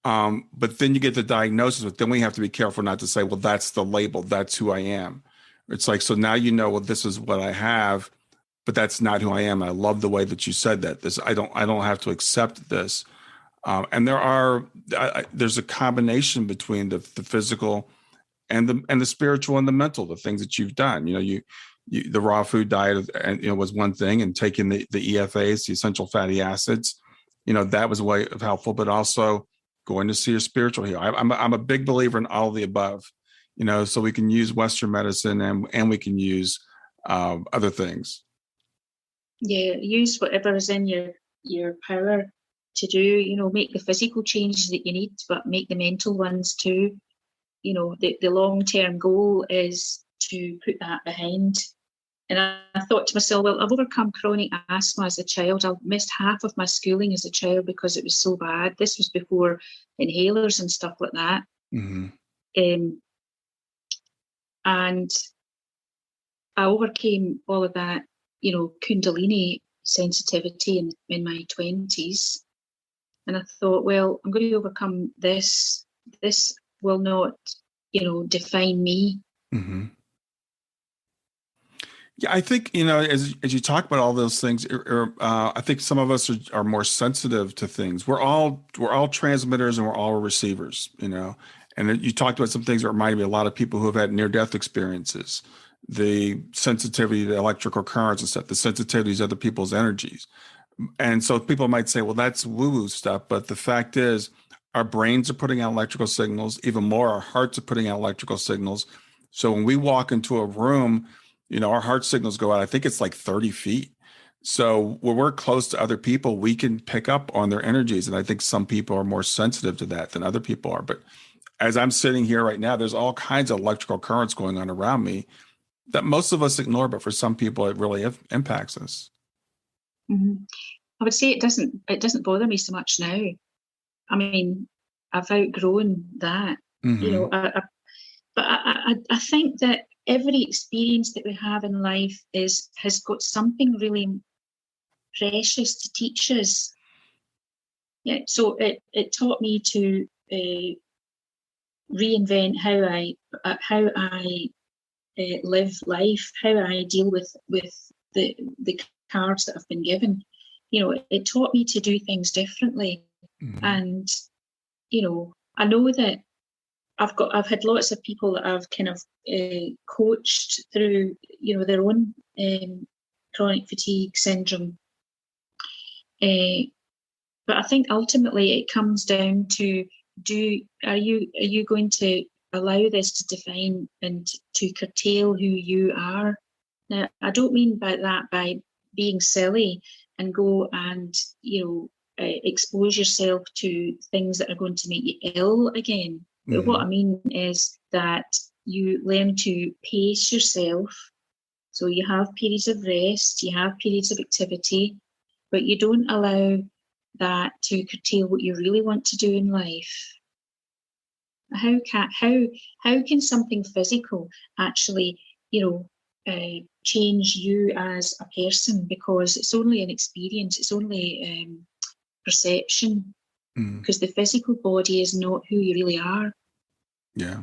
But then you get the diagnosis, but then we have to be careful not to say, well, that's the label. That's who I am. It's like, so now well, this is what I have, but that's not who I am. I love the way that you said that. I don't have to accept this. And there's a combination between the physical and the spiritual and the mental, the things that you've done. The raw food diet, and was one thing, and taking the EFAs, the essential fatty acids, that was a way of helpful, but also going to see a spiritual healer. I'm a big believer in all of the above, so we can use Western medicine and we can use other things. Yeah, use whatever is in your power to do, make the physical changes that you need, but make the mental ones too. The long-term goal is to put that behind. And I thought to myself, well, I've overcome chronic asthma as a child. I missed half of my schooling as a child because it was so bad. This was before inhalers and stuff like that. Mm-hmm. And I overcame all of that, Kundalini sensitivity in my 20s. And I thought, well, I'm going to overcome this. This will not, define me. Mm-hmm. Yeah, I think, as you talk about all those things, I think some of us are more sensitive to things. We're all transmitters and we're all receivers, And you talked about some things that remind me of a lot of people who have had near-death experiences, the sensitivity to electrical currents and stuff, the sensitivity to other people's energies. And so people might say, well, that's woo-woo stuff. But the fact is, our brains are putting out electrical signals. Even more, our hearts are putting out electrical signals. So when we walk into a room, our heart signals go out, I think it's like 30 feet. So when we're close to other people, we can pick up on their energies. And I think some people are more sensitive to that than other people are. But as I'm sitting here right now, there's all kinds of electrical currents going on around me that most of us ignore, but for some people, it really impacts us. Mm-hmm. I would say it doesn't bother me so much now. I mean, I've outgrown that, Mm-hmm. But I think that every experience that we have in life has got something really precious to teach us. Yeah, so it taught me to reinvent how I live life, how I deal with the cards that I've been given. It taught me to do things differently. Mm-hmm. And I know that I've had lots of people that I've kind of coached through their own chronic fatigue syndrome. But I think ultimately it comes down to are you going to allow this to define and to curtail who you are? Now, I don't mean by that by being silly and go and expose yourself to things that are going to make you ill again. But Mm-hmm. what I mean is that you learn to pace yourself. So you have periods of rest, you have periods of activity, but you don't allow that to curtail what you really want to do in life. How can something physical actually, change you as a person? Because it's only an experience, it's only perception. Because the physical body is not who you really are. Yeah,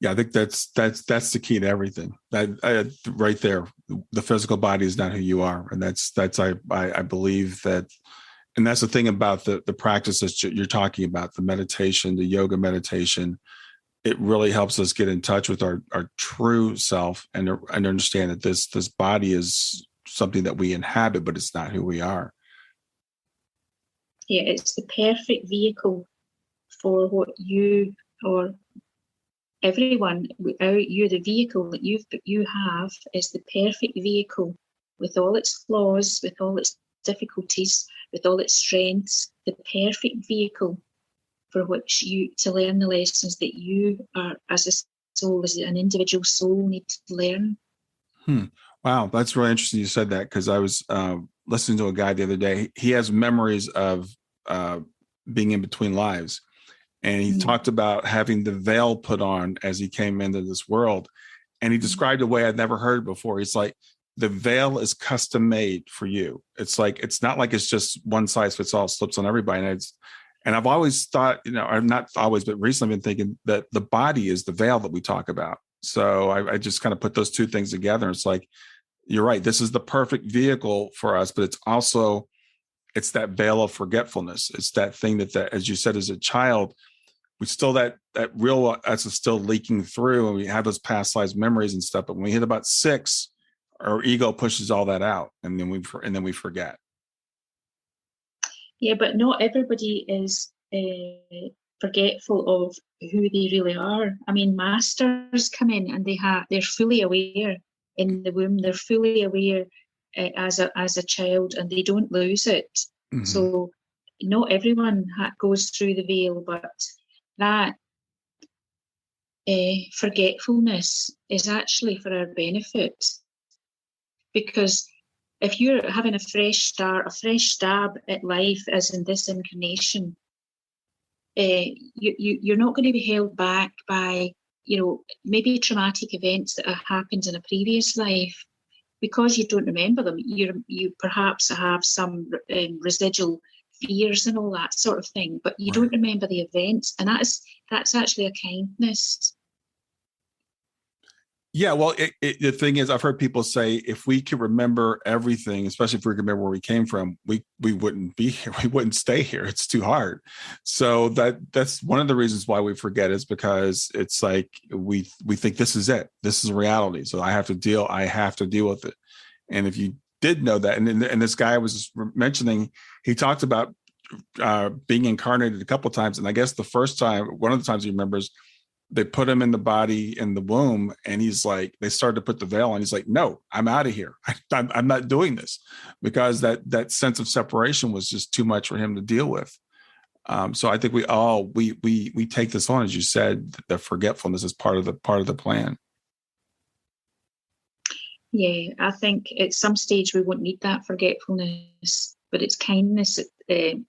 I think that's the key to everything. That right there, the physical body is not who you are, and that's I believe that, and that's the thing about the practice that you're talking about, the meditation, the yoga meditation. It really helps us get in touch with our true self and understand that this body is something that we inhabit, but it's not who we are. Yeah, it's the perfect vehicle for what you or everyone without you. The vehicle that you have is the perfect vehicle with all its flaws, with all its difficulties, with all its strengths, the perfect vehicle for which you to learn the lessons that you are as a soul, as an individual soul, need to learn. Wow, that's really interesting you said that, because I was listening to a guy the other day. He has memories of being in between lives. And he talked about having the veil put on as he came into this world. And he described a way I'd never heard before. He's like, the veil is custom made for you. It's like, it's not like it's just one size fits all, slips on everybody. And I've always thought, I'm not always, but recently I've been thinking that the body is the veil that we talk about. So I just kind of put those two things together. It's like, you're right. This is the perfect vehicle for us, but it's that veil of forgetfulness. It's that thing that as you said, as a child, we still, that real us is still leaking through, and we have those past lives memories and stuff. But when we hit about 6, our ego pushes all that out, and then we forget. Yeah, but not everybody is forgetful of who they really are. I mean, masters come in and they're fully aware in the womb. They're fully aware as a child, and they don't lose it. Mm-hmm. So not everyone goes through the veil, but that forgetfulness is actually for our benefit, because if you're having a fresh start, a fresh stab at life, as in this incarnation, you're not going to be held back by, maybe traumatic events that have happened in a previous life, because you don't remember them. You perhaps have some residual fears and all that sort of thing, but you don't remember the events, and that's actually a kindness. Yeah, well, the thing is, I've heard people say, if we could remember everything, especially if we could remember where we came from, we wouldn't be here. We wouldn't stay here. It's too hard. So that's one of the reasons why we forget, is because it's like we think this is it. This is reality. So I have to deal with it. And if you did know that, and this guy was mentioning, he talked about being incarnated a couple of times, and I guess the first time, one of the times he remembers, they put him in the body in the womb, and he's like, they started to put the veil on. He's like, no, I'm out of here. I'm not doing this, because that sense of separation was just too much for him to deal with. So I think we take this on, as you said, the forgetfulness is part of the plan. Yeah, I think at some stage we won't need that forgetfulness, but it's kindness. When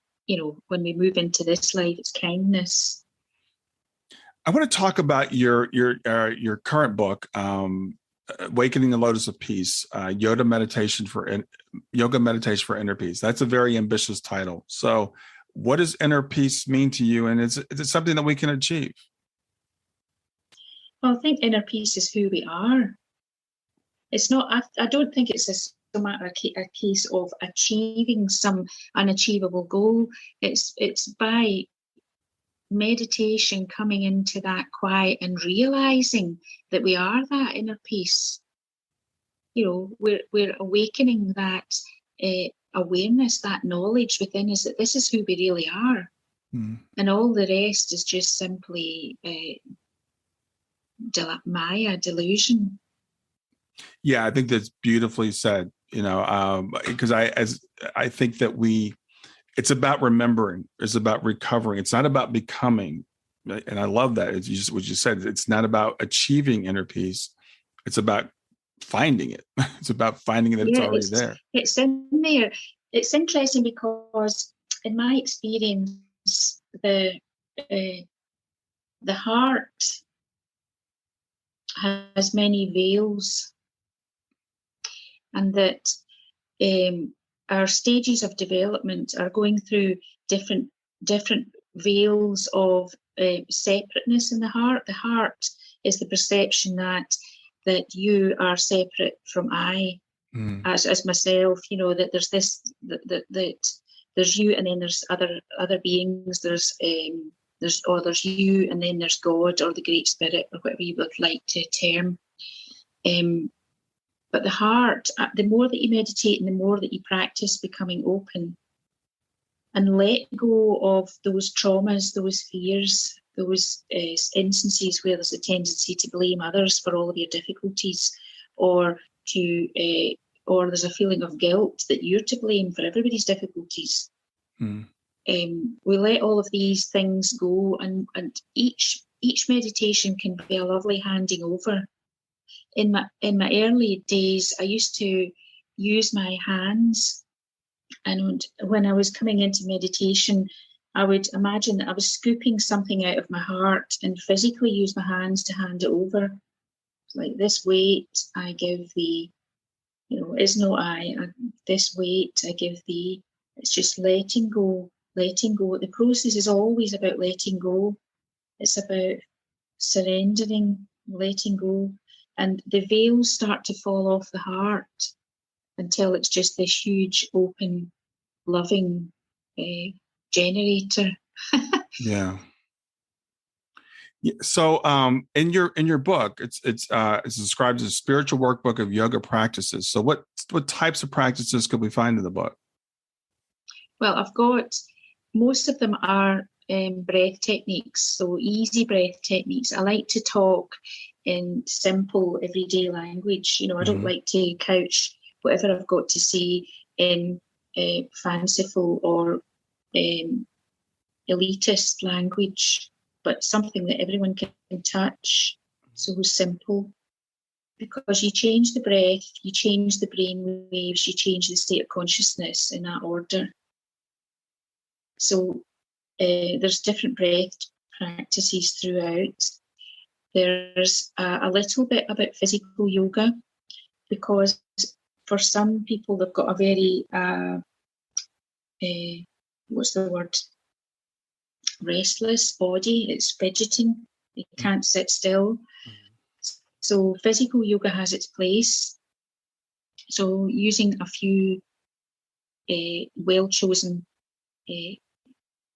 we move into this life, it's kindness. I want to talk about your current book, Awakening the Lotus of Peace, Yoga Meditation for Inner Peace. That's a very ambitious title. So what does inner peace mean to you? And is it something that we can achieve? Well, I think inner peace is who we are. It's not, I don't think it's so much a case of achieving some unachievable goal. It's by meditation, coming into that quiet and realizing that we are that inner peace. We're awakening that awareness, that knowledge within us, that this is who we really are. And all the rest is just simply Maya, delusion. Yeah, I think that's beautifully said. Because I think that it's about remembering. It's about recovering. It's not about becoming. And I love that. It's just what you said. It's not about achieving inner peace. It's about finding it. It's about finding that it's already there. It's in there. It's interesting because in my experience, the heart has many veils, and that our stages of development are going through different veils of separateness in the heart. The heart is the perception that you are separate from I, as myself. That there's this that there's you, and then there's other beings. There's you, and then there's God, or the Great Spirit, or whatever you would like to term. But the heart, the more that you meditate and the more that you practice becoming open and let go of those traumas, those fears, those instances where there's a tendency to blame others for all of your difficulties, or to or there's a feeling of guilt that you're to blame for everybody's difficulties. We let all of these things go, and each meditation can be a lovely handing over. In my early days, I used to use my hands, and when I was coming into meditation, I would imagine that I was scooping something out of my heart and physically use my hands to hand it over. Like, this weight I give thee, is not I. This weight I give thee. It's just letting go. The process is always about letting go. It's about surrendering, letting go. And the veils start to fall off the heart until it's just this huge, open, loving generator. Yeah. So, in your book, it's described as a spiritual workbook of yoga practices. So, what types of practices could we find in the book? Well, I've got, most of them are breath techniques, so easy breath techniques. I like to talk in simple, everyday language. I don't like to couch whatever I've got to say in fanciful or elitist language, but something that everyone can touch. So simple. Because you change the breath, you change the brain waves, you change the state of consciousness in that order. So there's different breath practices throughout. There's a little bit about physical yoga, because for some people they've got a very, restless body. It's fidgeting. They can't sit still. So physical yoga has its place. So using a few well-chosen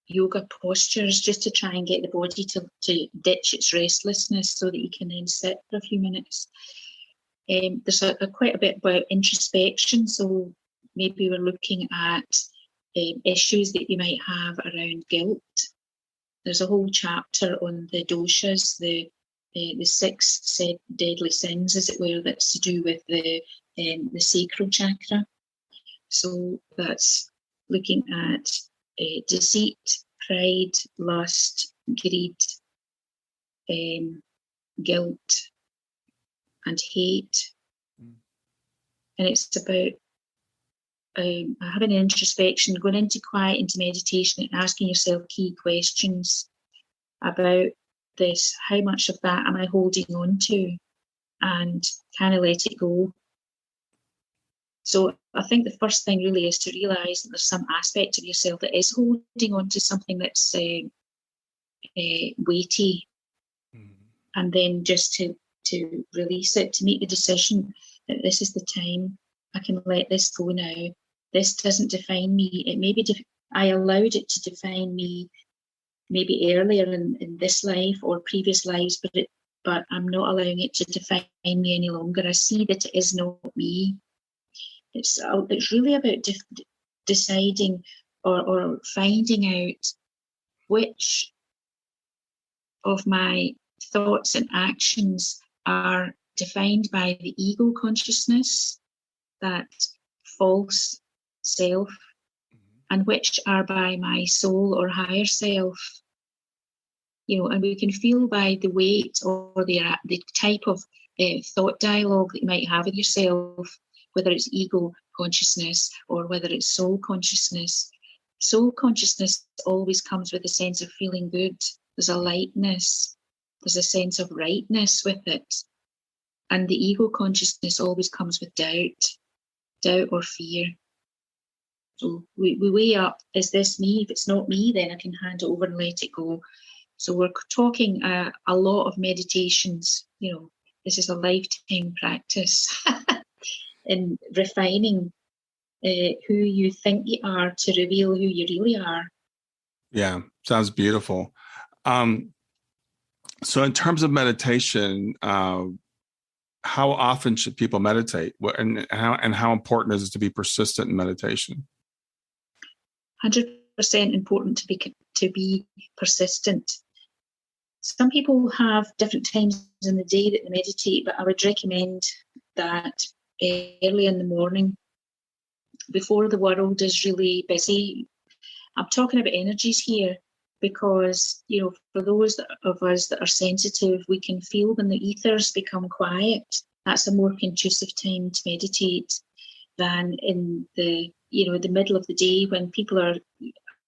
yoga postures just to try and get the body to ditch its restlessness so that you can then sit for a few minutes. There's quite a bit about introspection. So maybe we're looking at issues that you might have around guilt. There's a whole chapter on the doshas, the 6 deadly sins, as it were, that's to do with the sacral chakra. So that's looking at deceit, pride, lust, greed, guilt, and hate. And it's about having an introspection, going into quiet, into meditation, and asking yourself key questions about this. How much of that am I holding on to, and can I let it go? So I think the first thing really is to realise that there's some aspect of yourself that is holding on to something that's weighty, and then just to release it, to make the decision that this is the time. I can let this go now. This doesn't define me. It may be I allowed it to define me maybe earlier in this life or previous lives, but I'm not allowing it to define me any longer. I see that it is not me. It's really about deciding or finding out which of my thoughts and actions are defined by the ego consciousness, that false self, and which are by my soul or higher self. And we can feel by the weight or the type of thought dialogue that you might have with yourself, whether it's ego consciousness or whether it's soul consciousness. Soul consciousness always comes with a sense of feeling good. There's a lightness. There's a sense of rightness with it. And the ego consciousness always comes with doubt or fear. So we weigh up, is this me? If it's not me, then I can hand it over and let it go. So we're talking a lot of meditations. This is a lifetime practice in refining who you think you are to reveal who you really are. Yeah, sounds beautiful. So in terms of meditation, how often should people meditate, and how important is it to be persistent in meditation? 100% important to be persistent. Some people have different times in the day that they meditate, but I would recommend that early in the morning, before the world is really busy. I'm talking about energies here because, for those of us that are sensitive, we can feel when the ethers become quiet. That's a more conducive time to meditate than in the middle of the day when people are.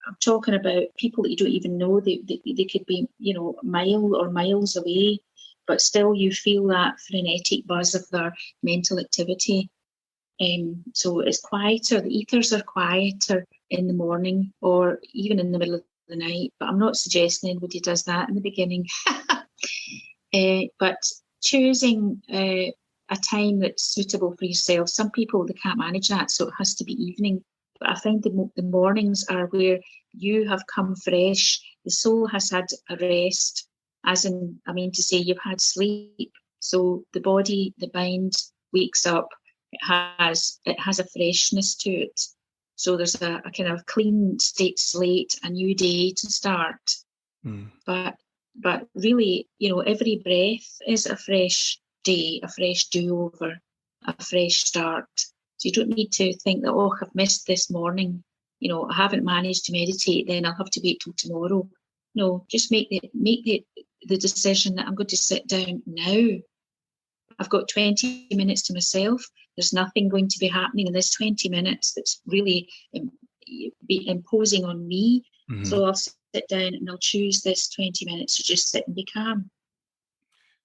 I'm talking about people that you don't even know. They could be, miles away, but still you feel that frenetic buzz of their mental activity. So it's quieter. The ethers are quieter in the morning or even in the middle of the night. But I'm not suggesting anybody does that in the beginning. But choosing a time that's suitable for yourself. Some people, they can't manage that, so it has to be evening. But I find the mornings are where you have come fresh. The soul has had a rest, to say you've had sleep. So the body, the mind wakes up. It has a freshness to it. So there's a kind of clean slate, a new day to start. But really, every breath is a fresh day, a fresh do-over, a fresh start. So you don't need to think that, I've missed this morning. I haven't managed to meditate, then I'll have to wait till tomorrow. No, just make the decision that I'm going to sit down now. I've got 20 minutes to myself. There's nothing going to be happening in this 20 minutes that's really be imposing on me. Mm-hmm. So I'll sit down and I'll choose this 20 minutes to just sit and be calm.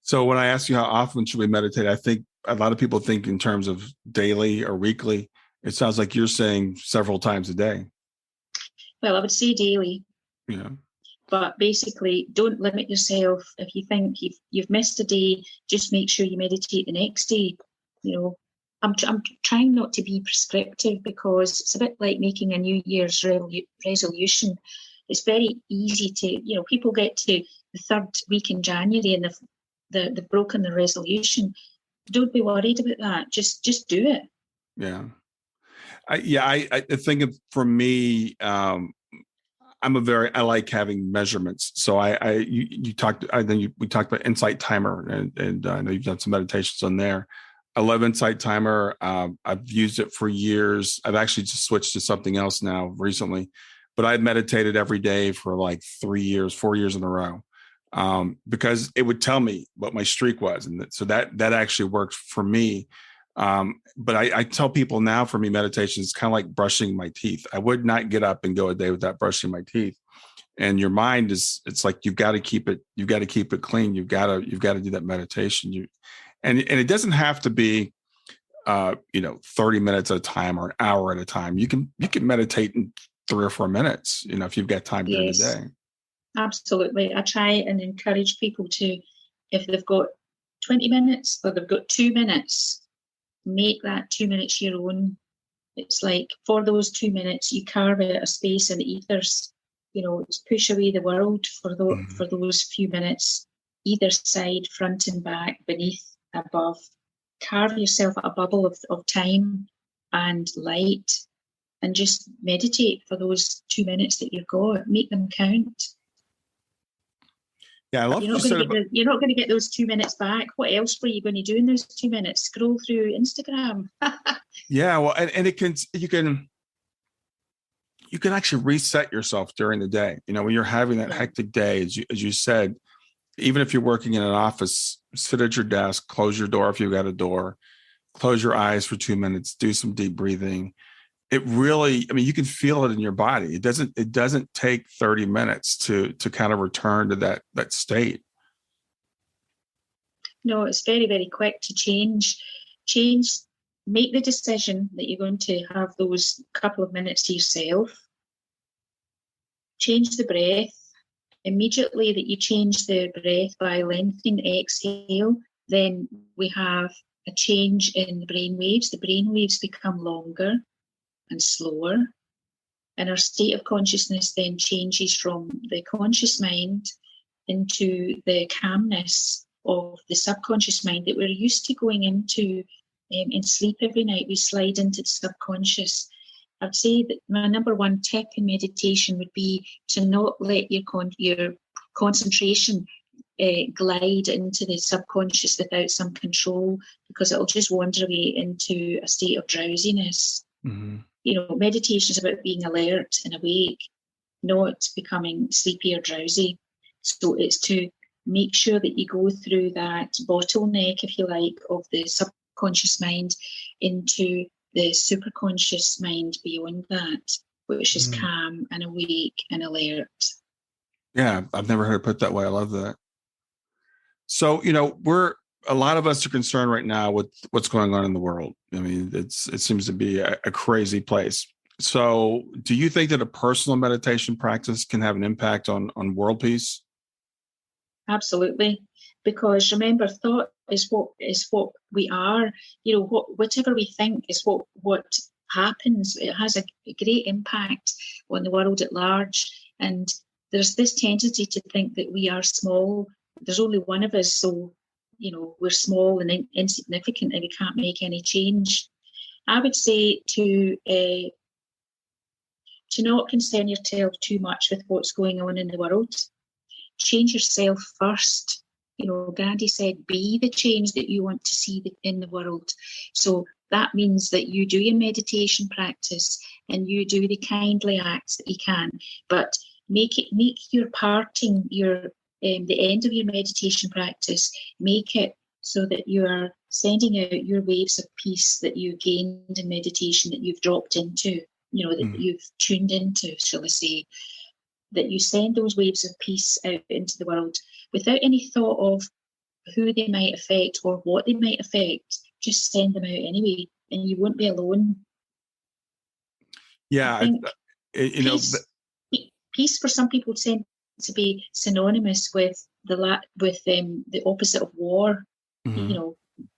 So when I ask you how often should we meditate, I think a lot of people think in terms of daily or weekly. It sounds like you're saying several times a day. Well, I would say daily. Yeah. But basically, don't limit yourself. If you think you've missed a day, just make sure you meditate the next day. I'm trying not to be prescriptive because it's a bit like making a New Year's resolution. It's very easy to, people get to the third week in January and they've broken the resolution. Don't be worried about that. Just do it. Yeah. I think for me, I like having measurements. So we talked about Insight Timer and I know you've done some meditations on there. I love Insight Timer. I've used it for years. I've actually just switched to something else now recently, but I've meditated every day for like 4 years in a row. Because it would tell me what my streak was. And so that actually worked for me. But I tell people now, for me, meditation is kind of like brushing my teeth. I would not get up and go a day without brushing my teeth. And your mind it's like, you've got to keep it clean. You've got to do that meditation. And it doesn't have to be, 30 minutes at a time or an hour at a time. You can meditate in 3 or 4 minutes, if you've got time during the day. Absolutely. I try and encourage people to, if they've got 20 minutes or they've got 2 minutes, make that 2 minutes your own. It's like for those 2 minutes, you carve out a space in the ethers, push away the world for those few minutes, either side, front and back, beneath, above. Carve yourself a bubble of time and light and just meditate for those 2 minutes that you've got. Make them count. Yeah, I love you're not going to get those 2 minutes back. What else were you going to do in those 2 minutes? Scroll through Instagram. Yeah, well, and you can actually reset yourself during the day. When you're having that hectic day, as you said, even if you're working in an office, sit at your desk, close your door if you've got a door, close your eyes for 2 minutes, do some deep breathing. It really, you can feel it in your body. It doesn't take 30 minutes to kind of return to that state. No, it's very, very quick to change. Make the decision that you're going to have those couple of minutes to yourself. Change the breath. Immediately that you change the breath by lengthening the exhale, then we have a change in the brain waves. The brain waves become longer and slower, and our state of consciousness then changes from the conscious mind into the calmness of the subconscious mind that we're used to going into in sleep every night. We slide into the subconscious. I'd say that my number one tip in meditation would be to not let your concentration glide into the subconscious without some control, because it'll just wander away into a state of drowsiness. Mm-hmm. Meditation is about being alert and awake, not becoming sleepy or drowsy. So it's to make sure that you go through that bottleneck, if you like, of the subconscious mind into the superconscious mind beyond that, which is calm and awake and alert. Yeah, I've never heard it put that way. I love that. So, a lot of us are concerned right now with what's going on in the world. I mean, it seems to be a crazy place. So do you think that a personal meditation practice can have an impact on world peace? Absolutely. Because remember, thought is what we are. Whatever we think is what happens. It has a great impact on the world at large. And there's this tendency to think that we are small. There's only one of us, so we're small and insignificant, and we can't make any change. I would say to not concern yourself too much with what's going on in the world. Change yourself first. Gandhi said, be the change that you want to see in the world. So that means that you do your meditation practice and you do the kindly acts that you can, but make your parting, the end of your meditation practice, make it so that you are sending out your waves of peace that you gained in meditation, that you've dropped into, that you've tuned into, shall I say, that you send those waves of peace out into the world without any thought of who they might affect or what they might affect. Just send them out anyway, and you won't be alone. Yeah, peace for some people tend to be synonymous with the opposite of war. Mm-hmm.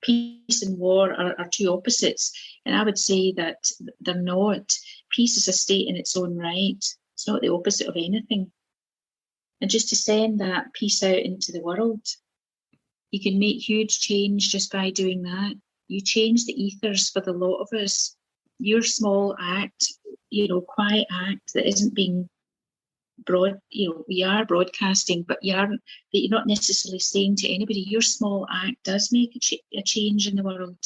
Peace and war are two opposites, and I would say that they're not. Peace is a state in its own right. It's not the opposite of anything. And just to send that peace out into the world, you can make huge change just by doing that. You change the ethers for the lot of us. Your small act, quiet act that isn't being we are broadcasting, but you're not necessarily saying to anybody. Your small act does make a change in the world.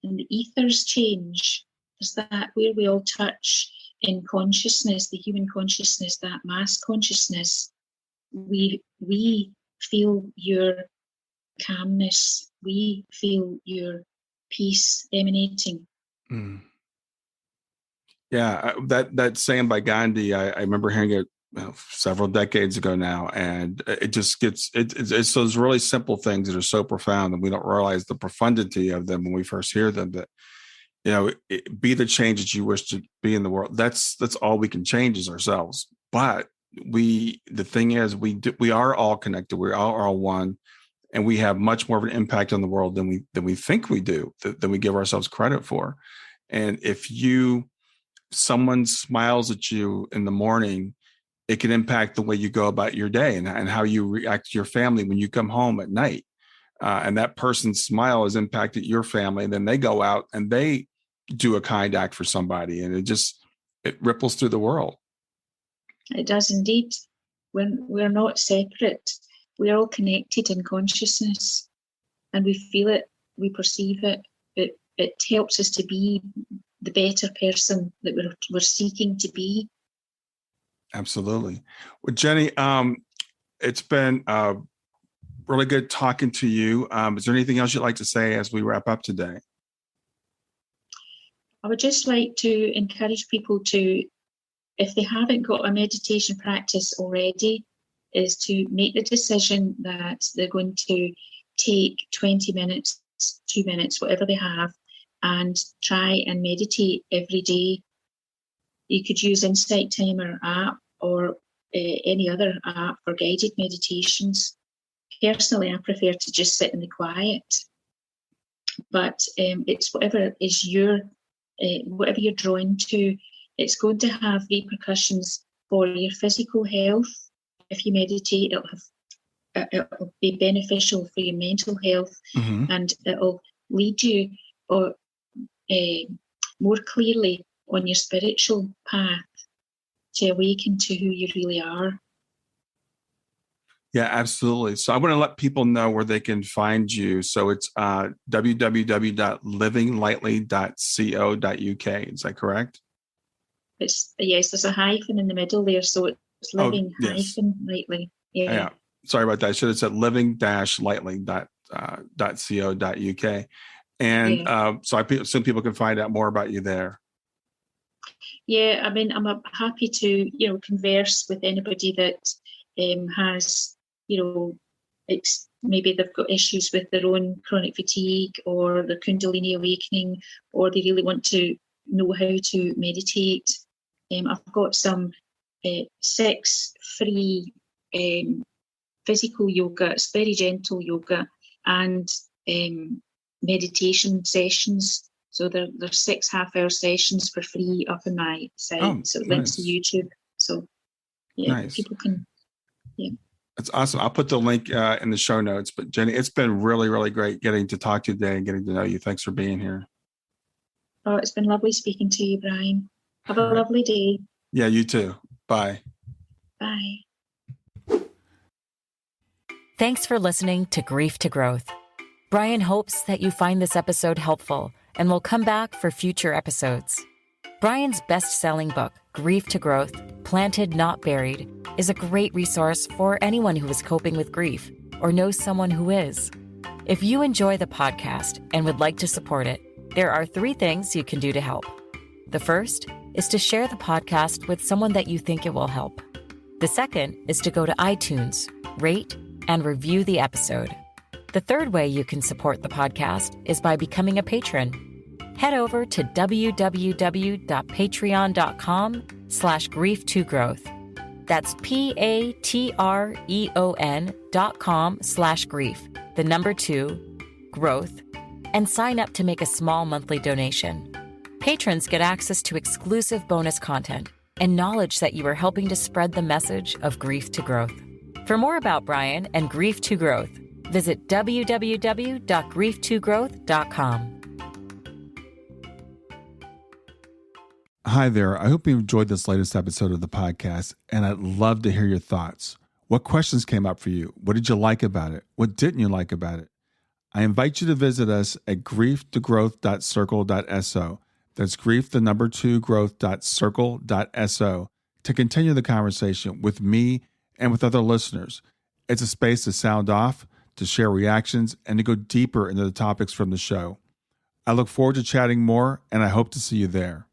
And the ethers change. There's that where we all touch in consciousness, the human consciousness, that mass consciousness. We feel your calmness. We feel your peace emanating. Mm. Yeah, that saying by Gandhi, I remember hearing it several decades ago now, and it just it's those really simple things that are so profound, and we don't realize the profundity of them when we first hear them. That be the change that you wish to be in the world. That's all we can change is ourselves. But the thing is, we are all connected. We are all one, and we have much more of an impact on the world than we think we do, than we give ourselves credit for. And if someone smiles at you in the morning, it can impact the way you go about your day and how you react to your family when you come home at night. And that person's smile has impacted your family. And then they go out and they do a kind act for somebody, and it ripples through the world. It does indeed. We're not separate. We're all connected in consciousness, and we feel it, we perceive it. It helps us to be the better person that we're seeking to be. Absolutely. Well, Jenny, it's been really good talking to you. Is there anything else you'd like to say as we wrap up today? I would just like to encourage people to, if they haven't got a meditation practice already, is to make the decision that they're going to take 20 minutes, 2 minutes, whatever they have, and try and meditate every day. You could use Insight Timer app or any other app for guided meditations. Personally, I prefer to just sit in the quiet. But it's whatever you're drawn to. It's going to have repercussions for your physical health. If you meditate, it'll be beneficial for your mental health, and it'll lead you more clearly on your spiritual path to awaken to who you really are. Yeah, absolutely. So I want to let people know where they can find you. So it's www.livinglightly.co.uk. Is that correct? Yes, there's a hyphen in the middle there, so it's living yes. lightly. Yeah. Sorry about that. I should have said living-lightly.co.uk. And so I assume people can find out more about you there. Yeah, I mean, I'm happy to, converse with anybody that has, maybe they've got issues with their own chronic fatigue or their Kundalini awakening, or they really want to know how to meditate. I've got some 6 free physical yoga. It's very gentle yoga, and meditation sessions. So there's 6 half-hour sessions for free up on my site. So it links to YouTube. So people can. Yeah. That's awesome. I'll put the link in the show notes. But Jenny, it's been really, really great getting to talk to you today and getting to know you. Thanks for being here. Oh, it's been lovely speaking to you, Brian. Have a lovely day. Yeah, you too. Bye. Bye. Thanks for listening to Grief to Growth. Brian hopes that you find this episode helpful and will come back for future episodes. Brian's best-selling book, Grief to Growth, Planted Not Buried, is a great resource for anyone who is coping with grief or knows someone who is. If you enjoy the podcast and would like to support it, there are 3 things you can do to help. The first is to share the podcast with someone that you think it will help. The second is to go to iTunes, rate, and review the episode. The third way you can support the podcast is by becoming a patron. Head over to www.patreon.com/grief2growth. That's patreon.com/grief, the number 2, growth, and sign up to make a small monthly donation. Patrons get access to exclusive bonus content and knowledge that you are helping to spread the message of grief to growth. For more about Brian and Grief to Growth, visit www.grief2growth.com. Hi there. I hope you enjoyed this latest episode of the podcast, and I'd love to hear your thoughts. What questions came up for you? What did you like about it? What didn't you like about it? I invite you to visit us at grieftogrowth.circle.so. That's grief, the number 2, growth.circle.so to continue the conversation with me and with other listeners. It's a space to sound off, to share reactions, and to go deeper into the topics from the show. I look forward to chatting more, and I hope to see you there.